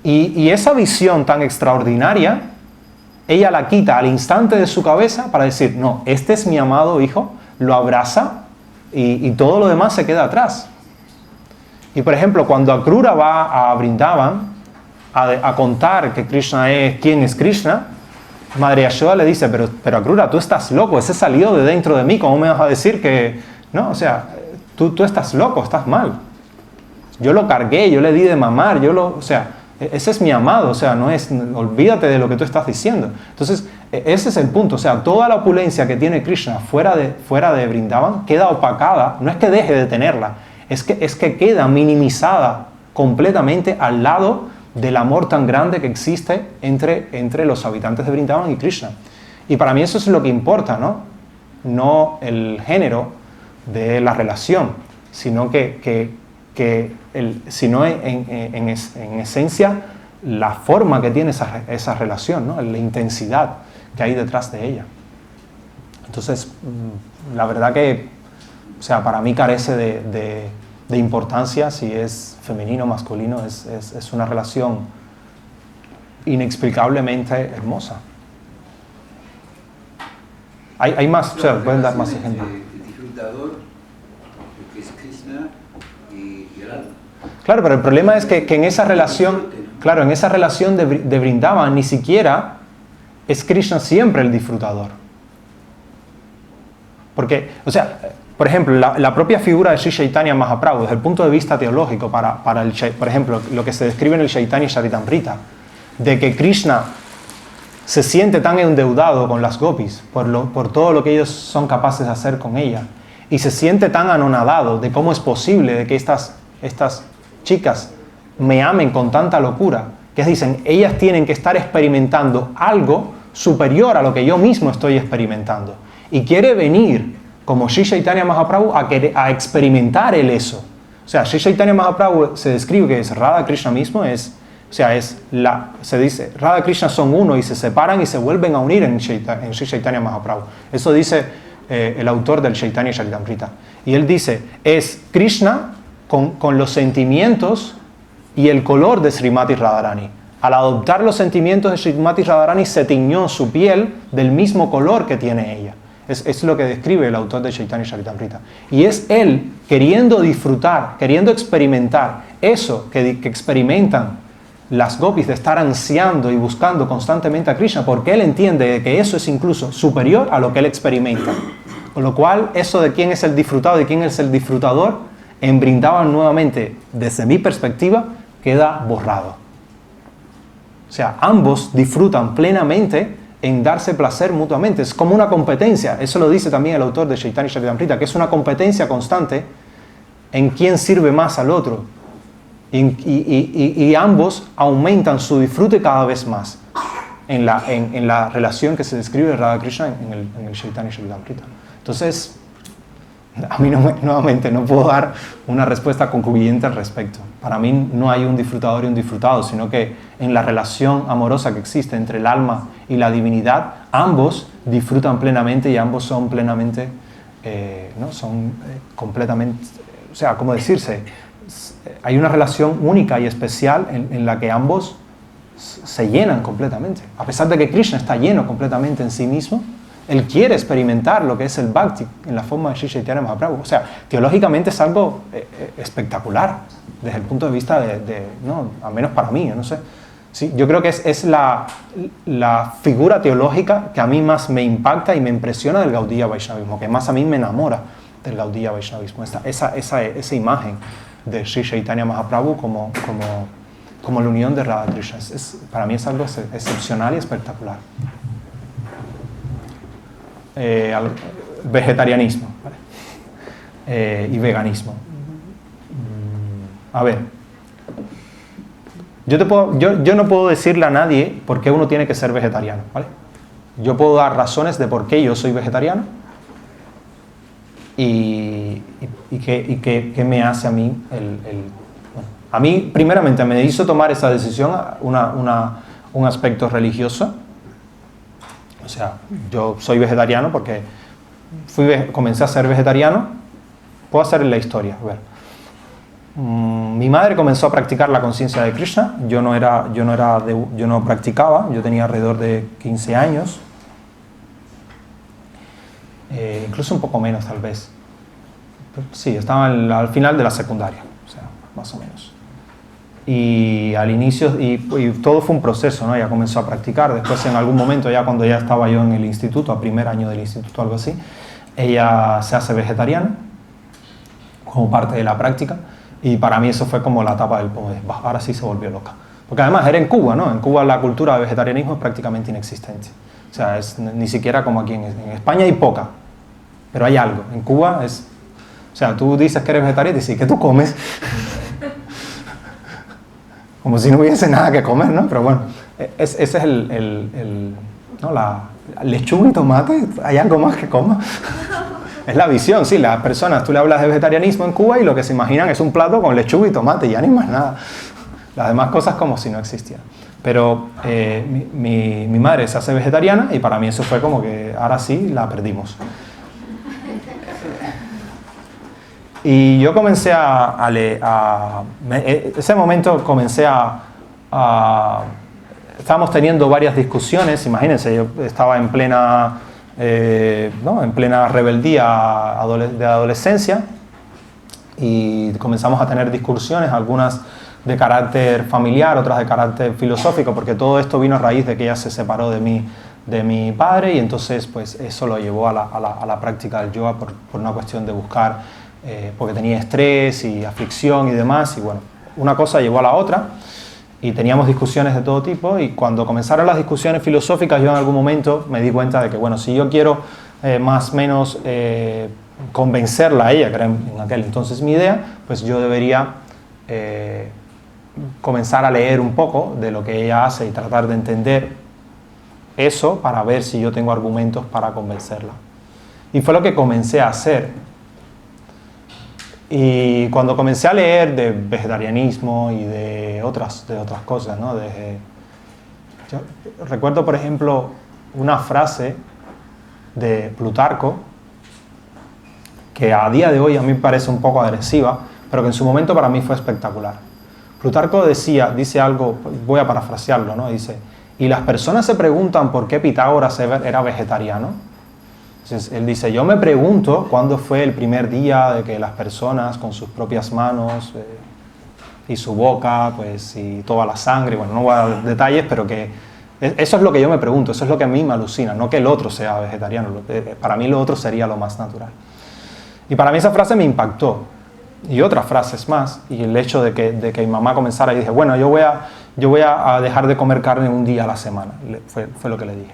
Y esa visión tan extraordinaria, ella la quita al instante de su cabeza para decir, no, este es mi amado hijo, lo abraza y todo lo demás se queda atrás. Y por ejemplo, cuando Akrura va a Vrindavan a contar que Krishna quién es Krishna, Madre Yashoda le dice, pero Akrura, tú estás loco, ese salió de dentro de mí, ¿cómo me vas a decir que...? No, o sea, tú estás loco, estás mal. Yo lo cargué, yo le di de mamar, o sea, ese es mi amado, o sea, olvídate de lo que tú estás diciendo. Entonces, ese es el punto, o sea, toda la opulencia que tiene Krishna fuera de Vrindavan queda opacada, no es que deje de tenerla, es que queda minimizada completamente al lado del amor tan grande que existe entre los habitantes de Vrindavan y Krishna. Y para mí eso es lo que importa, ¿no? No el género de la relación, sino sino en esencia la forma que tiene esa relación, ¿no? La intensidad que hay detrás de ella. Entonces, la verdad que, o sea, para mí carece de importancia si es femenino o masculino, es una relación inexplicablemente hermosa. Hay más, o sea, pueden dar más ejemplos. El disfrutador, que es Krishna y Radha. Claro, pero el problema es que en esa relación, claro, en esa relación de Vrindavan ni siquiera es Krishna siempre el disfrutador. Porque, o sea, por ejemplo, la propia figura de Sri Chaitanya Mahaprabhu, desde el punto de vista teológico, por ejemplo, lo que se describe en el Chaitanya Charitamrita, de que Krishna se siente tan endeudado con las gopis por todo lo que ellos son capaces de hacer con ella, y se siente tan anonadado de cómo es posible de que estas chicas me amen con tanta locura, que dicen, ellas tienen que estar experimentando algo superior a lo que yo mismo estoy experimentando, y quiere venir como Sri Chaitanya Mahaprabhu a experimentar eso. O sea, Sri Chaitanya Mahaprabhu se describe que es Radha Krishna mismo, se dice, Radha Krishna son uno y se separan y se vuelven a unir en Sri Chaitanya Mahaprabhu. Eso dice el autor del Chaitanya Charitamrita. Y él dice, es Krishna con los sentimientos y el color de Srimati Radharani. Al adoptar los sentimientos de Srimati Radharani se tiñó su piel del mismo color que tiene ella. Es lo que describe el autor de Chaitanya Charitamrita. Y es él queriendo disfrutar, queriendo experimentar eso que experimentan las gopis, de estar ansiando y buscando constantemente a Krishna, porque él entiende que eso es incluso superior a lo que él experimenta. Con lo cual, eso de quién es el disfrutado y quién es el disfrutador, en Vrindavan nuevamente, desde mi perspectiva, queda borrado. O sea, ambos disfrutan plenamente en darse placer mutuamente. Es como una competencia. Eso lo dice también el autor de Chaitanya Charitamrita, que es una competencia constante en quién sirve más al otro. Y ambos aumentan su disfrute cada vez más en la relación que se describe de Radha Krishna en el Chaitanya Charitamrita. Entonces, a mí nuevamente no puedo dar una respuesta concluyente al respecto. Para mí no hay un disfrutador y un disfrutado, sino que en la relación amorosa que existe entre el alma y la divinidad, ambos disfrutan plenamente y ambos son plenamente, completamente, o sea, ¿cómo decirse? Hay una relación única y especial en la que ambos se llenan completamente. A pesar de que Krishna está lleno completamente en sí mismo, él quiere experimentar lo que es el Bhakti en la forma de Sri Chaitanya Mahaprabhu. O sea, teológicamente es algo espectacular desde el punto de vista no, al menos para mí, no sé. Sí, yo creo que es la figura teológica que a mí más me impacta y me impresiona del Gaudiya Vaishnavismo, que más a mí me enamora del Gaudiya Vaishnavismo. Esa imagen de Sri Chaitanya Mahaprabhu como la unión de Radha Krishna. Para mí es algo excepcional y espectacular. Vegetarianismo, ¿vale? Y veganismo. A ver, yo no puedo decirle a nadie por qué uno tiene que ser vegetariano, ¿vale? Yo puedo dar razones de por qué yo soy vegetariano y qué me hace a mí bueno, a mí primeramente me hizo tomar esa decisión un aspecto religioso. O sea, yo soy vegetariano porque comencé a ser vegetariano. Puedo hacer la historia. A ver. Mi madre comenzó a practicar la conciencia de Krishna. Yo no practicaba. Yo tenía alrededor de 15 años. Incluso un poco menos, tal vez. Sí, estaba al final de la secundaria. O sea, más o menos. Y al inicio, y todo fue un proceso, ¿no? Ella comenzó a practicar, después en algún momento, ya cuando ya estaba yo en el instituto, a primer año del instituto, algo así, ella se hace vegetariana, como parte de la práctica, y para mí eso fue como la etapa del ahora sí se volvió loca. Porque además era en Cuba, ¿no? En Cuba la cultura de vegetarianismo es prácticamente inexistente. O sea, ni siquiera como aquí en España hay poca, pero hay algo. En Cuba es, o sea, tú dices que eres vegetariano y dices, ¿qué tú comes? Como si no hubiese nada que comer, ¿no? Pero bueno, ese es ¿no? La lechuga y tomate, ¿hay algo más que coma? Es la visión, sí, las personas, tú le hablas de vegetarianismo en Cuba y lo que se imaginan es un plato con lechuga y tomate, ya ni más nada. Las demás cosas como si no existieran. Pero mi madre se hace vegetariana y para mí eso fue como que ahora sí la perdimos. Y yo comencé ese momento comencé estábamos teniendo varias discusiones, imagínense, yo estaba en plena rebeldía de adolescencia y comenzamos a tener discusiones, algunas de carácter familiar, otras de carácter filosófico, porque todo esto vino a raíz de que ella se separó de mi padre y entonces pues eso lo llevó a la práctica del yoga por una cuestión de buscar porque tenía estrés y aflicción y demás, y bueno, una cosa llevó a la otra y teníamos discusiones de todo tipo, y cuando comenzaron las discusiones filosóficas yo en algún momento me di cuenta de que bueno, si yo quiero más o menos convencerla a ella, que era en aquel entonces mi idea, pues yo debería comenzar a leer un poco de lo que ella hace y tratar de entender eso para ver si yo tengo argumentos para convencerla. Y fue lo que comencé a hacer. Y cuando comencé a leer de vegetarianismo y de otras cosas, ¿no? Yo recuerdo, por ejemplo, una frase de Plutarco que a día de hoy a mí me parece un poco agresiva, pero que en su momento para mí fue espectacular. Plutarco dice algo, voy a parafrasearlo, ¿no? Dice, y las personas se preguntan por qué Pitágoras era vegetariano. Entonces, él dice, yo me pregunto cuándo fue el primer día de que las personas con sus propias manos y su boca, pues, y toda la sangre, bueno, no voy a dar detalles, pero que eso es lo que yo me pregunto, eso es lo que a mí me alucina, no que el otro sea vegetariano, para mí lo otro sería lo más natural. Y para mí esa frase me impactó, y otras frases más, y el hecho de que mi mamá comenzara y dije, bueno, yo voy a dejar de comer carne un día a la semana, fue lo que le dije.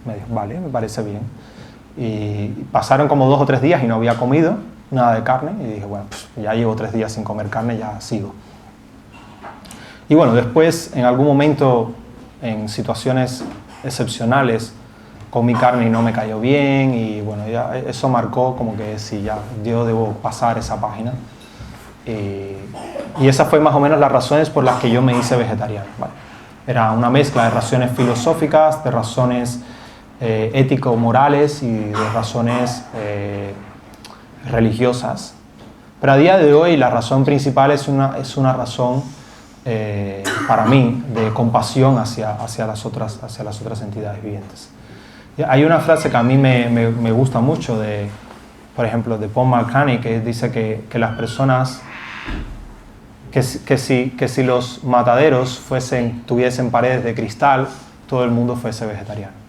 Me dijo, vale, me parece bien. Y pasaron como 2 o 3 días y no había comido nada de carne, y dije, bueno, pues ya llevo 3 días sin comer carne, ya sigo. Y bueno, después, en algún momento, en situaciones excepcionales, comí carne y no me cayó bien, y bueno, ya eso marcó como que sí, ya yo debo pasar esa página. Y esa fue más o menos las razones por las que yo me hice vegetariano, ¿vale? Era una mezcla de razones filosóficas, de razones ético-morales y de razones religiosas. Pero a día de hoy la razón principal es una razón para mí de compasión hacia las otras entidades vivientes. Hay una frase que a mí me gusta mucho, por ejemplo, de Paul McCartney, que dice que las personas, que si los mataderos tuviesen paredes de cristal, todo el mundo fuese vegetariano.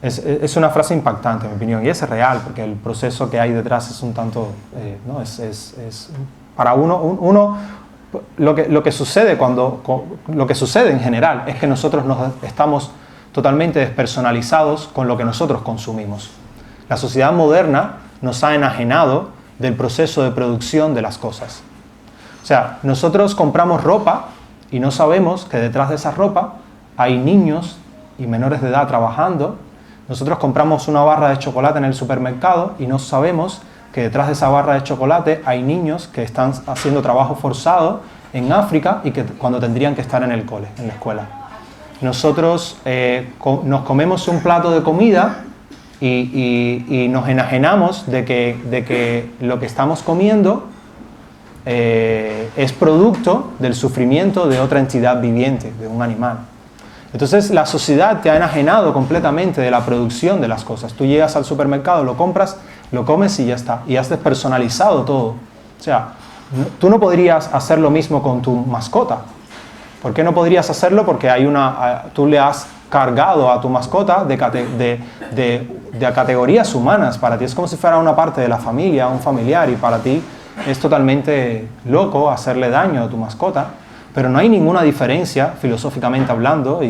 Es una frase impactante, en mi opinión, y es real, porque el proceso que hay detrás es un tanto, ¿no? Para uno lo que sucede en general es que nosotros estamos totalmente despersonalizados con lo que nosotros consumimos. La sociedad moderna nos ha enajenado del proceso de producción de las cosas. O sea, nosotros compramos ropa y no sabemos que detrás de esa ropa hay niños y menores de edad trabajando. Nosotros compramos una barra de chocolate en el supermercado y no sabemos que detrás de esa barra de chocolate hay niños que están haciendo trabajo forzado en África y que cuando tendrían que estar en el cole, en la escuela. Nosotros nos comemos un plato de comida y nos enajenamos de que lo que estamos comiendo es producto del sufrimiento de otra entidad viviente, de un animal. Entonces la sociedad te ha enajenado completamente de la producción de las cosas. Tú llegas al supermercado, lo compras, lo comes y ya está. Y has despersonalizado todo. O sea, tú no podrías hacer lo mismo con tu mascota. ¿Por qué no podrías hacerlo? Porque tú le has cargado a tu mascota de categorías humanas. Para ti es como si fuera una parte de la familia, un familiar, y para ti es totalmente loco hacerle daño a tu mascota. Pero no hay ninguna diferencia, filosóficamente hablando,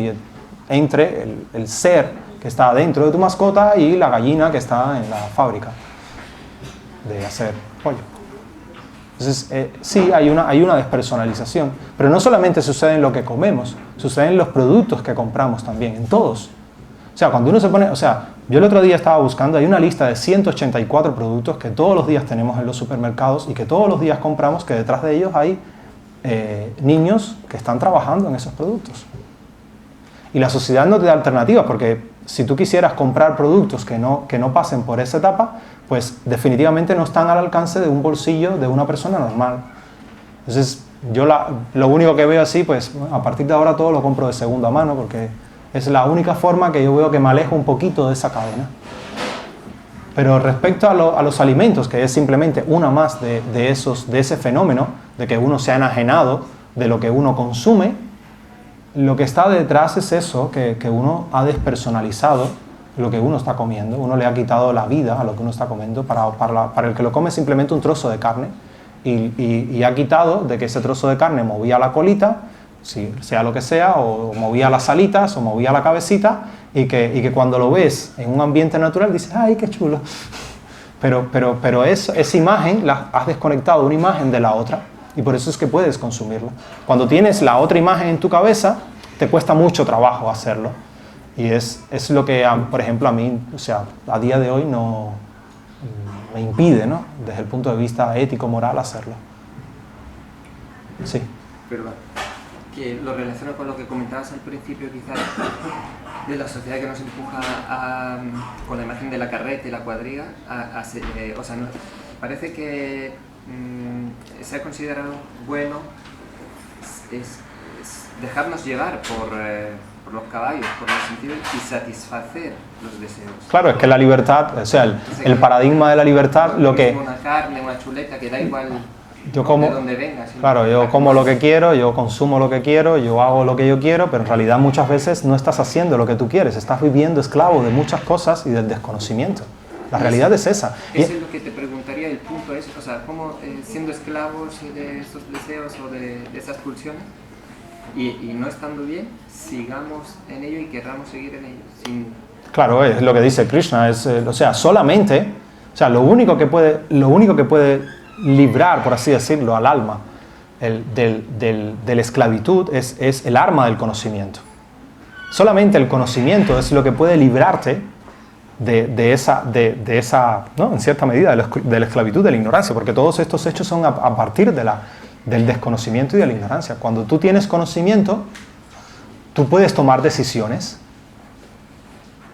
entre el ser que está dentro de tu mascota y la gallina que está en la fábrica de hacer pollo. Entonces, sí, hay una despersonalización, pero no solamente sucede en lo que comemos, sucede en los productos que compramos también, en todos. O sea, cuando uno se pone, yo el otro día estaba buscando, hay una lista de 184 productos que todos los días tenemos en los supermercados y que todos los días compramos, que detrás de ellos hay niños que están trabajando en esos productos. Y la sociedad no te da alternativas, porque si tú quisieras comprar productos que no pasen por esa etapa, pues definitivamente no están al alcance de un bolsillo de una persona normal. Entonces yo lo único que veo así, pues a partir de ahora todo lo compro de segunda mano, porque es la única forma que yo veo que me alejo un poquito de esa cadena. Pero respecto a los alimentos, que es simplemente una más de ese fenómeno, de que uno se ha enajenado de lo que uno consume, lo que está detrás es eso, que uno ha despersonalizado lo que uno está comiendo. Uno le ha quitado la vida a lo que uno está comiendo. Para el que lo come es simplemente un trozo de carne, y ha quitado de que ese trozo de carne movía la colita, sea lo que sea, o movía las alitas, o movía la cabecita, y que cuando lo ves en un ambiente natural dices, ¡ay, qué chulo! Pero esa imagen, has desconectado una imagen de la otra, y por eso es que puedes consumirla. Cuando tienes la otra imagen en tu cabeza, te cuesta mucho trabajo hacerlo. Y es lo que, por ejemplo, a mí, a día de hoy no me impide, ¿no? Desde el punto de vista ético-moral hacerlo. Sí. Perdón. Que lo relaciono con lo que comentabas al principio, quizás, de la sociedad que nos empuja con la imagen de la carreta y la cuadriga, parece que se ha considerado bueno es dejarnos llevar por los caballos, por los sentidos, y satisfacer los deseos. Claro, es que la libertad, el paradigma de la libertad, lo que... Una carne, una chuleta, que da igual... Yo como, de dónde venga, claro, yo como lo que quiero, yo consumo lo que quiero, yo hago lo que yo quiero, pero en realidad muchas veces no estás haciendo lo que tú quieres, estás viviendo esclavo de muchas cosas y del desconocimiento. La realidad es esa. Eso es lo que te preguntaría, el punto es, o sea, cómo siendo esclavos de esos deseos o de esas pulsiones y no estando bien, sigamos en ello y querramos seguir en ello. Claro, es lo que dice Krishna, o sea, solamente, o sea, lo único que puede librar, por así decirlo, al alma de la esclavitud es el arma del conocimiento. Solamente el conocimiento es lo que puede librarte de esa, ¿no?, en cierta medida, de la esclavitud, de la ignorancia, porque todos estos hechos son a partir del desconocimiento y de la ignorancia. Cuando tú tienes conocimiento, tú puedes tomar decisiones,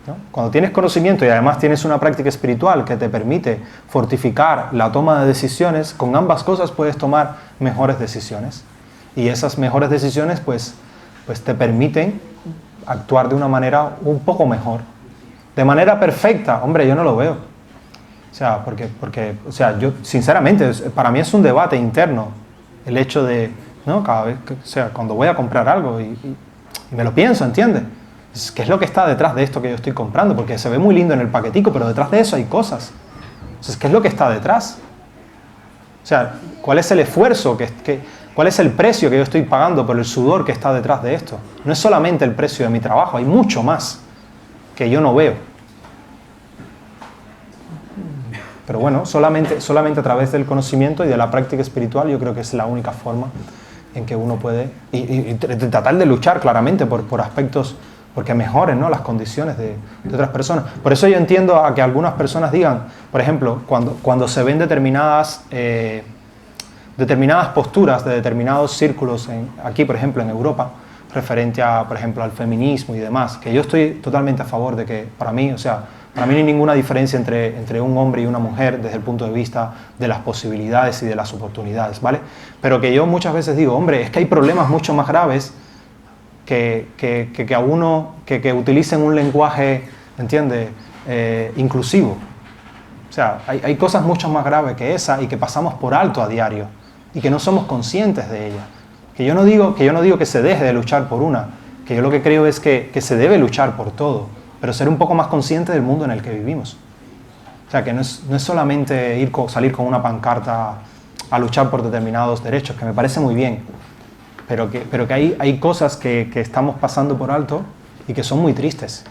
¿no? Cuando tienes conocimiento y además tienes una práctica espiritual que te permite fortificar la toma de decisiones, con ambas cosas puedes tomar mejores decisiones. Y esas mejores decisiones pues te permiten actuar de una manera un poco mejor. De manera perfecta, hombre, yo no lo veo. O sea, porque o sea, yo sinceramente, para mí es un debate interno el hecho de, ¿no?, cada vez que, o sea, cuando voy a comprar algo y me lo pienso, ¿entiendes? ¿Qué es lo que está detrás de esto que yo estoy comprando? Porque se ve muy lindo en el paquetico, pero detrás de eso hay cosas. Entonces, ¿qué es lo que está detrás? O sea, ¿cuál es el esfuerzo? ¿Cuál es el precio que yo estoy pagando por el sudor que está detrás de esto? No es solamente el precio de mi trabajo, hay mucho más que yo no veo. Pero bueno, solamente a través del conocimiento y de la práctica espiritual yo creo que es la única forma en que uno puede y tratar de luchar claramente por aspectos, porque mejoren, ¿no?, las condiciones de otras personas. Por eso yo entiendo a que algunas personas digan, por ejemplo, cuando se ven determinadas posturas de determinados círculos, aquí por ejemplo en Europa, referente a, por ejemplo, al feminismo y demás, que yo estoy totalmente a favor de que, para mí, o sea, para mí no hay ninguna diferencia entre un hombre y una mujer desde el punto de vista de las posibilidades y de las oportunidades, ¿vale? Pero que yo muchas veces digo, hombre, es que hay problemas mucho más graves que utilicen un lenguaje, ¿entiendes?, inclusivo. O sea, hay cosas mucho más graves que esa y que pasamos por alto a diario y que no somos conscientes de ellas. Que yo no digo que se deje de luchar por una, que yo lo que creo es que se debe luchar por todo, pero ser un poco más consciente del mundo en el que vivimos. O sea, que no es solamente salir con una pancarta a luchar por determinados derechos, que me parece muy bien, pero que hay cosas que estamos pasando por alto y que son muy tristes,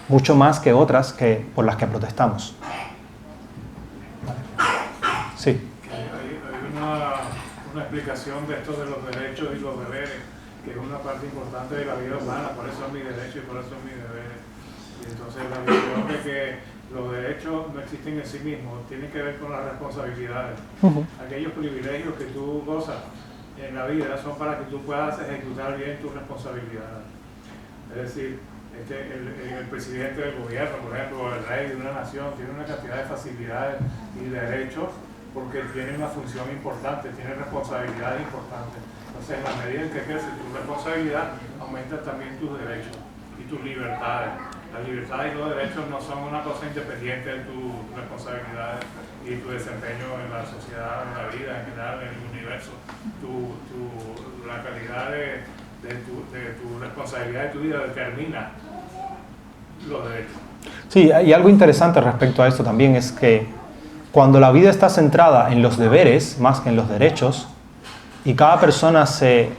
mucho más que otras por las que protestamos. Sí. Hay una explicación de esto de los derechos y los deberes, que es una parte importante de la vida humana, por eso es mi derecho y por eso es mi deber. Y entonces la visión de que los derechos no existen en sí mismos, tienen que ver con las responsabilidades. Aquellos privilegios que tú gozas en la vida son para que tú puedas ejecutar bien tus responsabilidades. Es decir, el presidente del gobierno, por ejemplo, el rey de una nación, tiene una cantidad de facilidades y derechos porque tiene una función importante, tiene responsabilidades importantes. Entonces, en la medida en que ejerces tu responsabilidad, aumentas también tus derechos y tus libertades. Las libertades y los derechos no son una cosa independiente de tus responsabilidades y tu desempeño en la sociedad, en la vida, en general, en el universo. La calidad de tu responsabilidad de tu vida determina los derechos. Sí, y algo interesante respecto a esto también es que cuando la vida está centrada en los deberes más que en los derechos, y cada persona o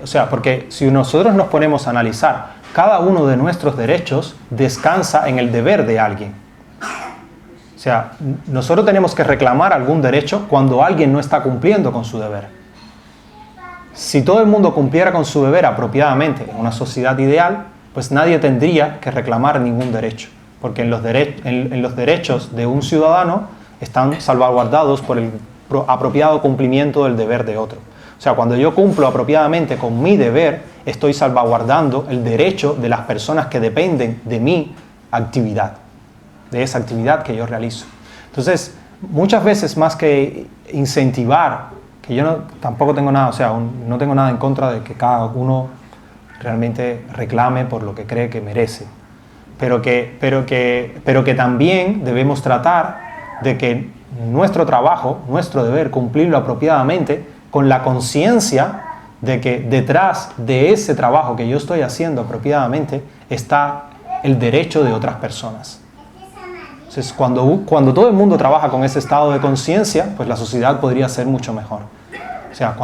sea, porque si nosotros nos ponemos a analizar, cada uno de nuestros derechos descansa en el deber de alguien. O sea, nosotros tenemos que reclamar algún derecho cuando alguien no está cumpliendo con su deber. Si todo el mundo cumpliera con su deber apropiadamente en una sociedad ideal, pues nadie tendría que reclamar ningún derecho, porque en los derechos de un ciudadano están salvaguardados por el apropiado cumplimiento del deber de otro. O sea, cuando yo cumplo apropiadamente con mi deber, estoy salvaguardando el derecho de las personas que dependen de mi actividad, de esa actividad que yo realizo. Entonces, muchas veces más que incentivar, que yo tampoco tengo nada, o sea, no tengo nada en contra de que cada uno realmente reclame por lo que cree que merece, pero que también debemos tratar de que nuestro trabajo, nuestro deber, cumplirlo apropiadamente con la conciencia de que detrás de ese trabajo que yo estoy haciendo apropiadamente está el derecho de otras personas. Entonces, cuando todo el mundo trabaja con ese estado de conciencia, pues la sociedad podría ser mucho mejor. O sea,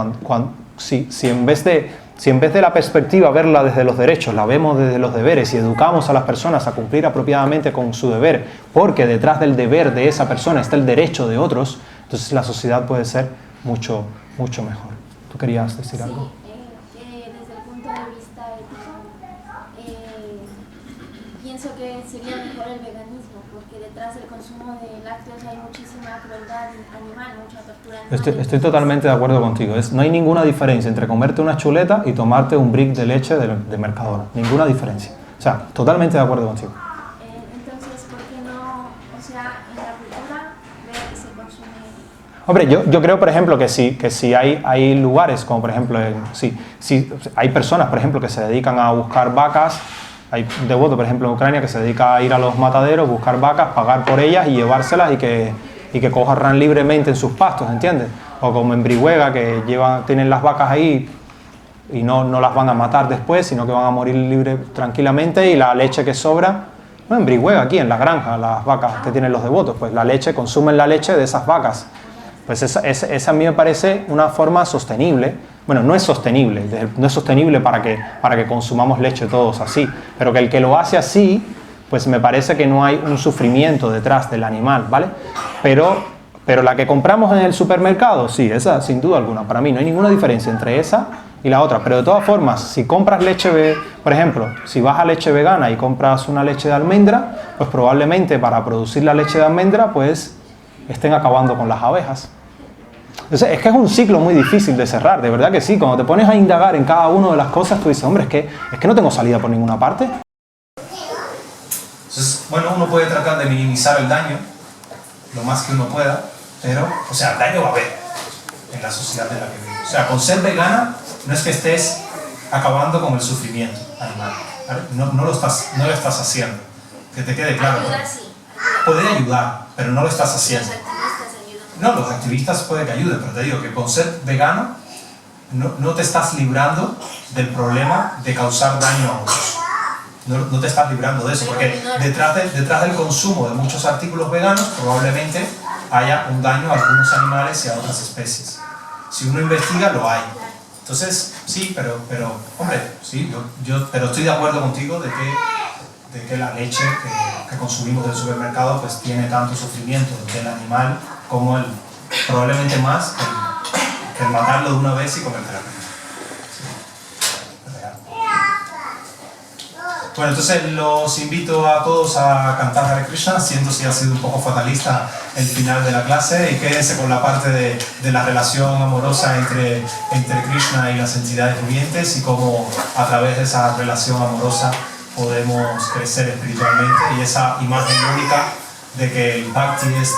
si en vez de la perspectiva verla desde los derechos, la vemos desde los deberes y educamos a las personas a cumplir apropiadamente con su deber, porque detrás del deber de esa persona está el derecho de otros, entonces la sociedad puede ser mucho, mucho mejor. ¿Tú querías decir algo? Sí, desde el punto de vista ético, pienso que sería mejor el veganismo, porque detrás del consumo de lácteos hay muchísima crueldad animal, mucha tortura animal. Estoy totalmente de acuerdo contigo. No hay ninguna diferencia entre comerte una chuleta y tomarte un brick de leche de Mercadona. Ninguna diferencia. O sea, totalmente de acuerdo contigo. Entonces, ¿por qué no, o sea, en la cultura ver que se consume? Hombre, yo creo, por ejemplo, que si hay lugares, como por ejemplo, si hay personas, por ejemplo, que se dedican a buscar vacas. Hay devotos, por ejemplo, en Ucrania, que se dedica a ir a los mataderos, buscar vacas, pagar por ellas y llevárselas y que corran libremente en sus pastos, ¿entiendes? O como en Brihuega, que tienen las vacas ahí y no las van a matar después, sino que van a morir tranquilamente, y la leche que sobra, no en Brihuega, aquí en la granja, las vacas que tienen los devotos, pues consumen la leche de esas vacas. Pues esa a mí me parece una forma sostenible. Bueno, no es sostenible para que consumamos leche todos así, pero que el que lo hace así, pues me parece que no hay un sufrimiento detrás del animal, ¿vale? Pero la que compramos en el supermercado, sí, esa sin duda alguna, para mí no hay ninguna diferencia entre esa y la otra, pero de todas formas, si compras leche, por ejemplo, si vas a leche vegana y compras una leche de almendra, pues probablemente para producir la leche de almendra, pues estén acabando con las abejas. Entonces, es que es un ciclo muy difícil de cerrar, de verdad que sí. Cuando te pones a indagar en cada una de las cosas, tú dices, hombre, es que no tengo salida por ninguna parte. Entonces, bueno, uno puede tratar de minimizar el daño, lo más que uno pueda, pero, o sea, el daño va a haber en la sociedad de la que vivimos. O sea, con ser vegana, no es que estés acabando con el sufrimiento animal, ¿vale? No lo estás haciendo, que te quede claro. Puede ayudar, pero no lo estás haciendo. No, los activistas puede que ayuden, pero te digo que con ser vegano no te estás librando del problema de causar daño a otros. No te estás librando de eso, porque detrás del consumo de muchos artículos veganos probablemente haya un daño a algunos animales y a otras especies. Si uno investiga, lo hay. Entonces, sí, pero hombre, sí, pero estoy de acuerdo contigo de que la leche que consumimos del supermercado pues tiene tanto sufrimiento del animal como probablemente más que el matarlo de una vez y comértelo. Bueno, entonces los invito a todos a cantar Hare Krishna, siento si ha sido un poco fatalista el final de la clase, y quédense con la parte de la relación amorosa entre Krishna y las entidades vivientes, y cómo a través de esa relación amorosa podemos crecer espiritualmente, y esa imagen única de que el Bhakti es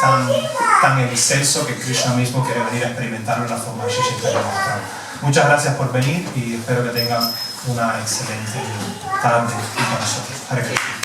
tan excelso que Krishna mismo quiere venir a experimentarlo en la forma de Shri Chaitanya Mahaprabhu. Muchas gracias por venir y espero que tengan una excelente tarde con nosotros. Hare Krishna.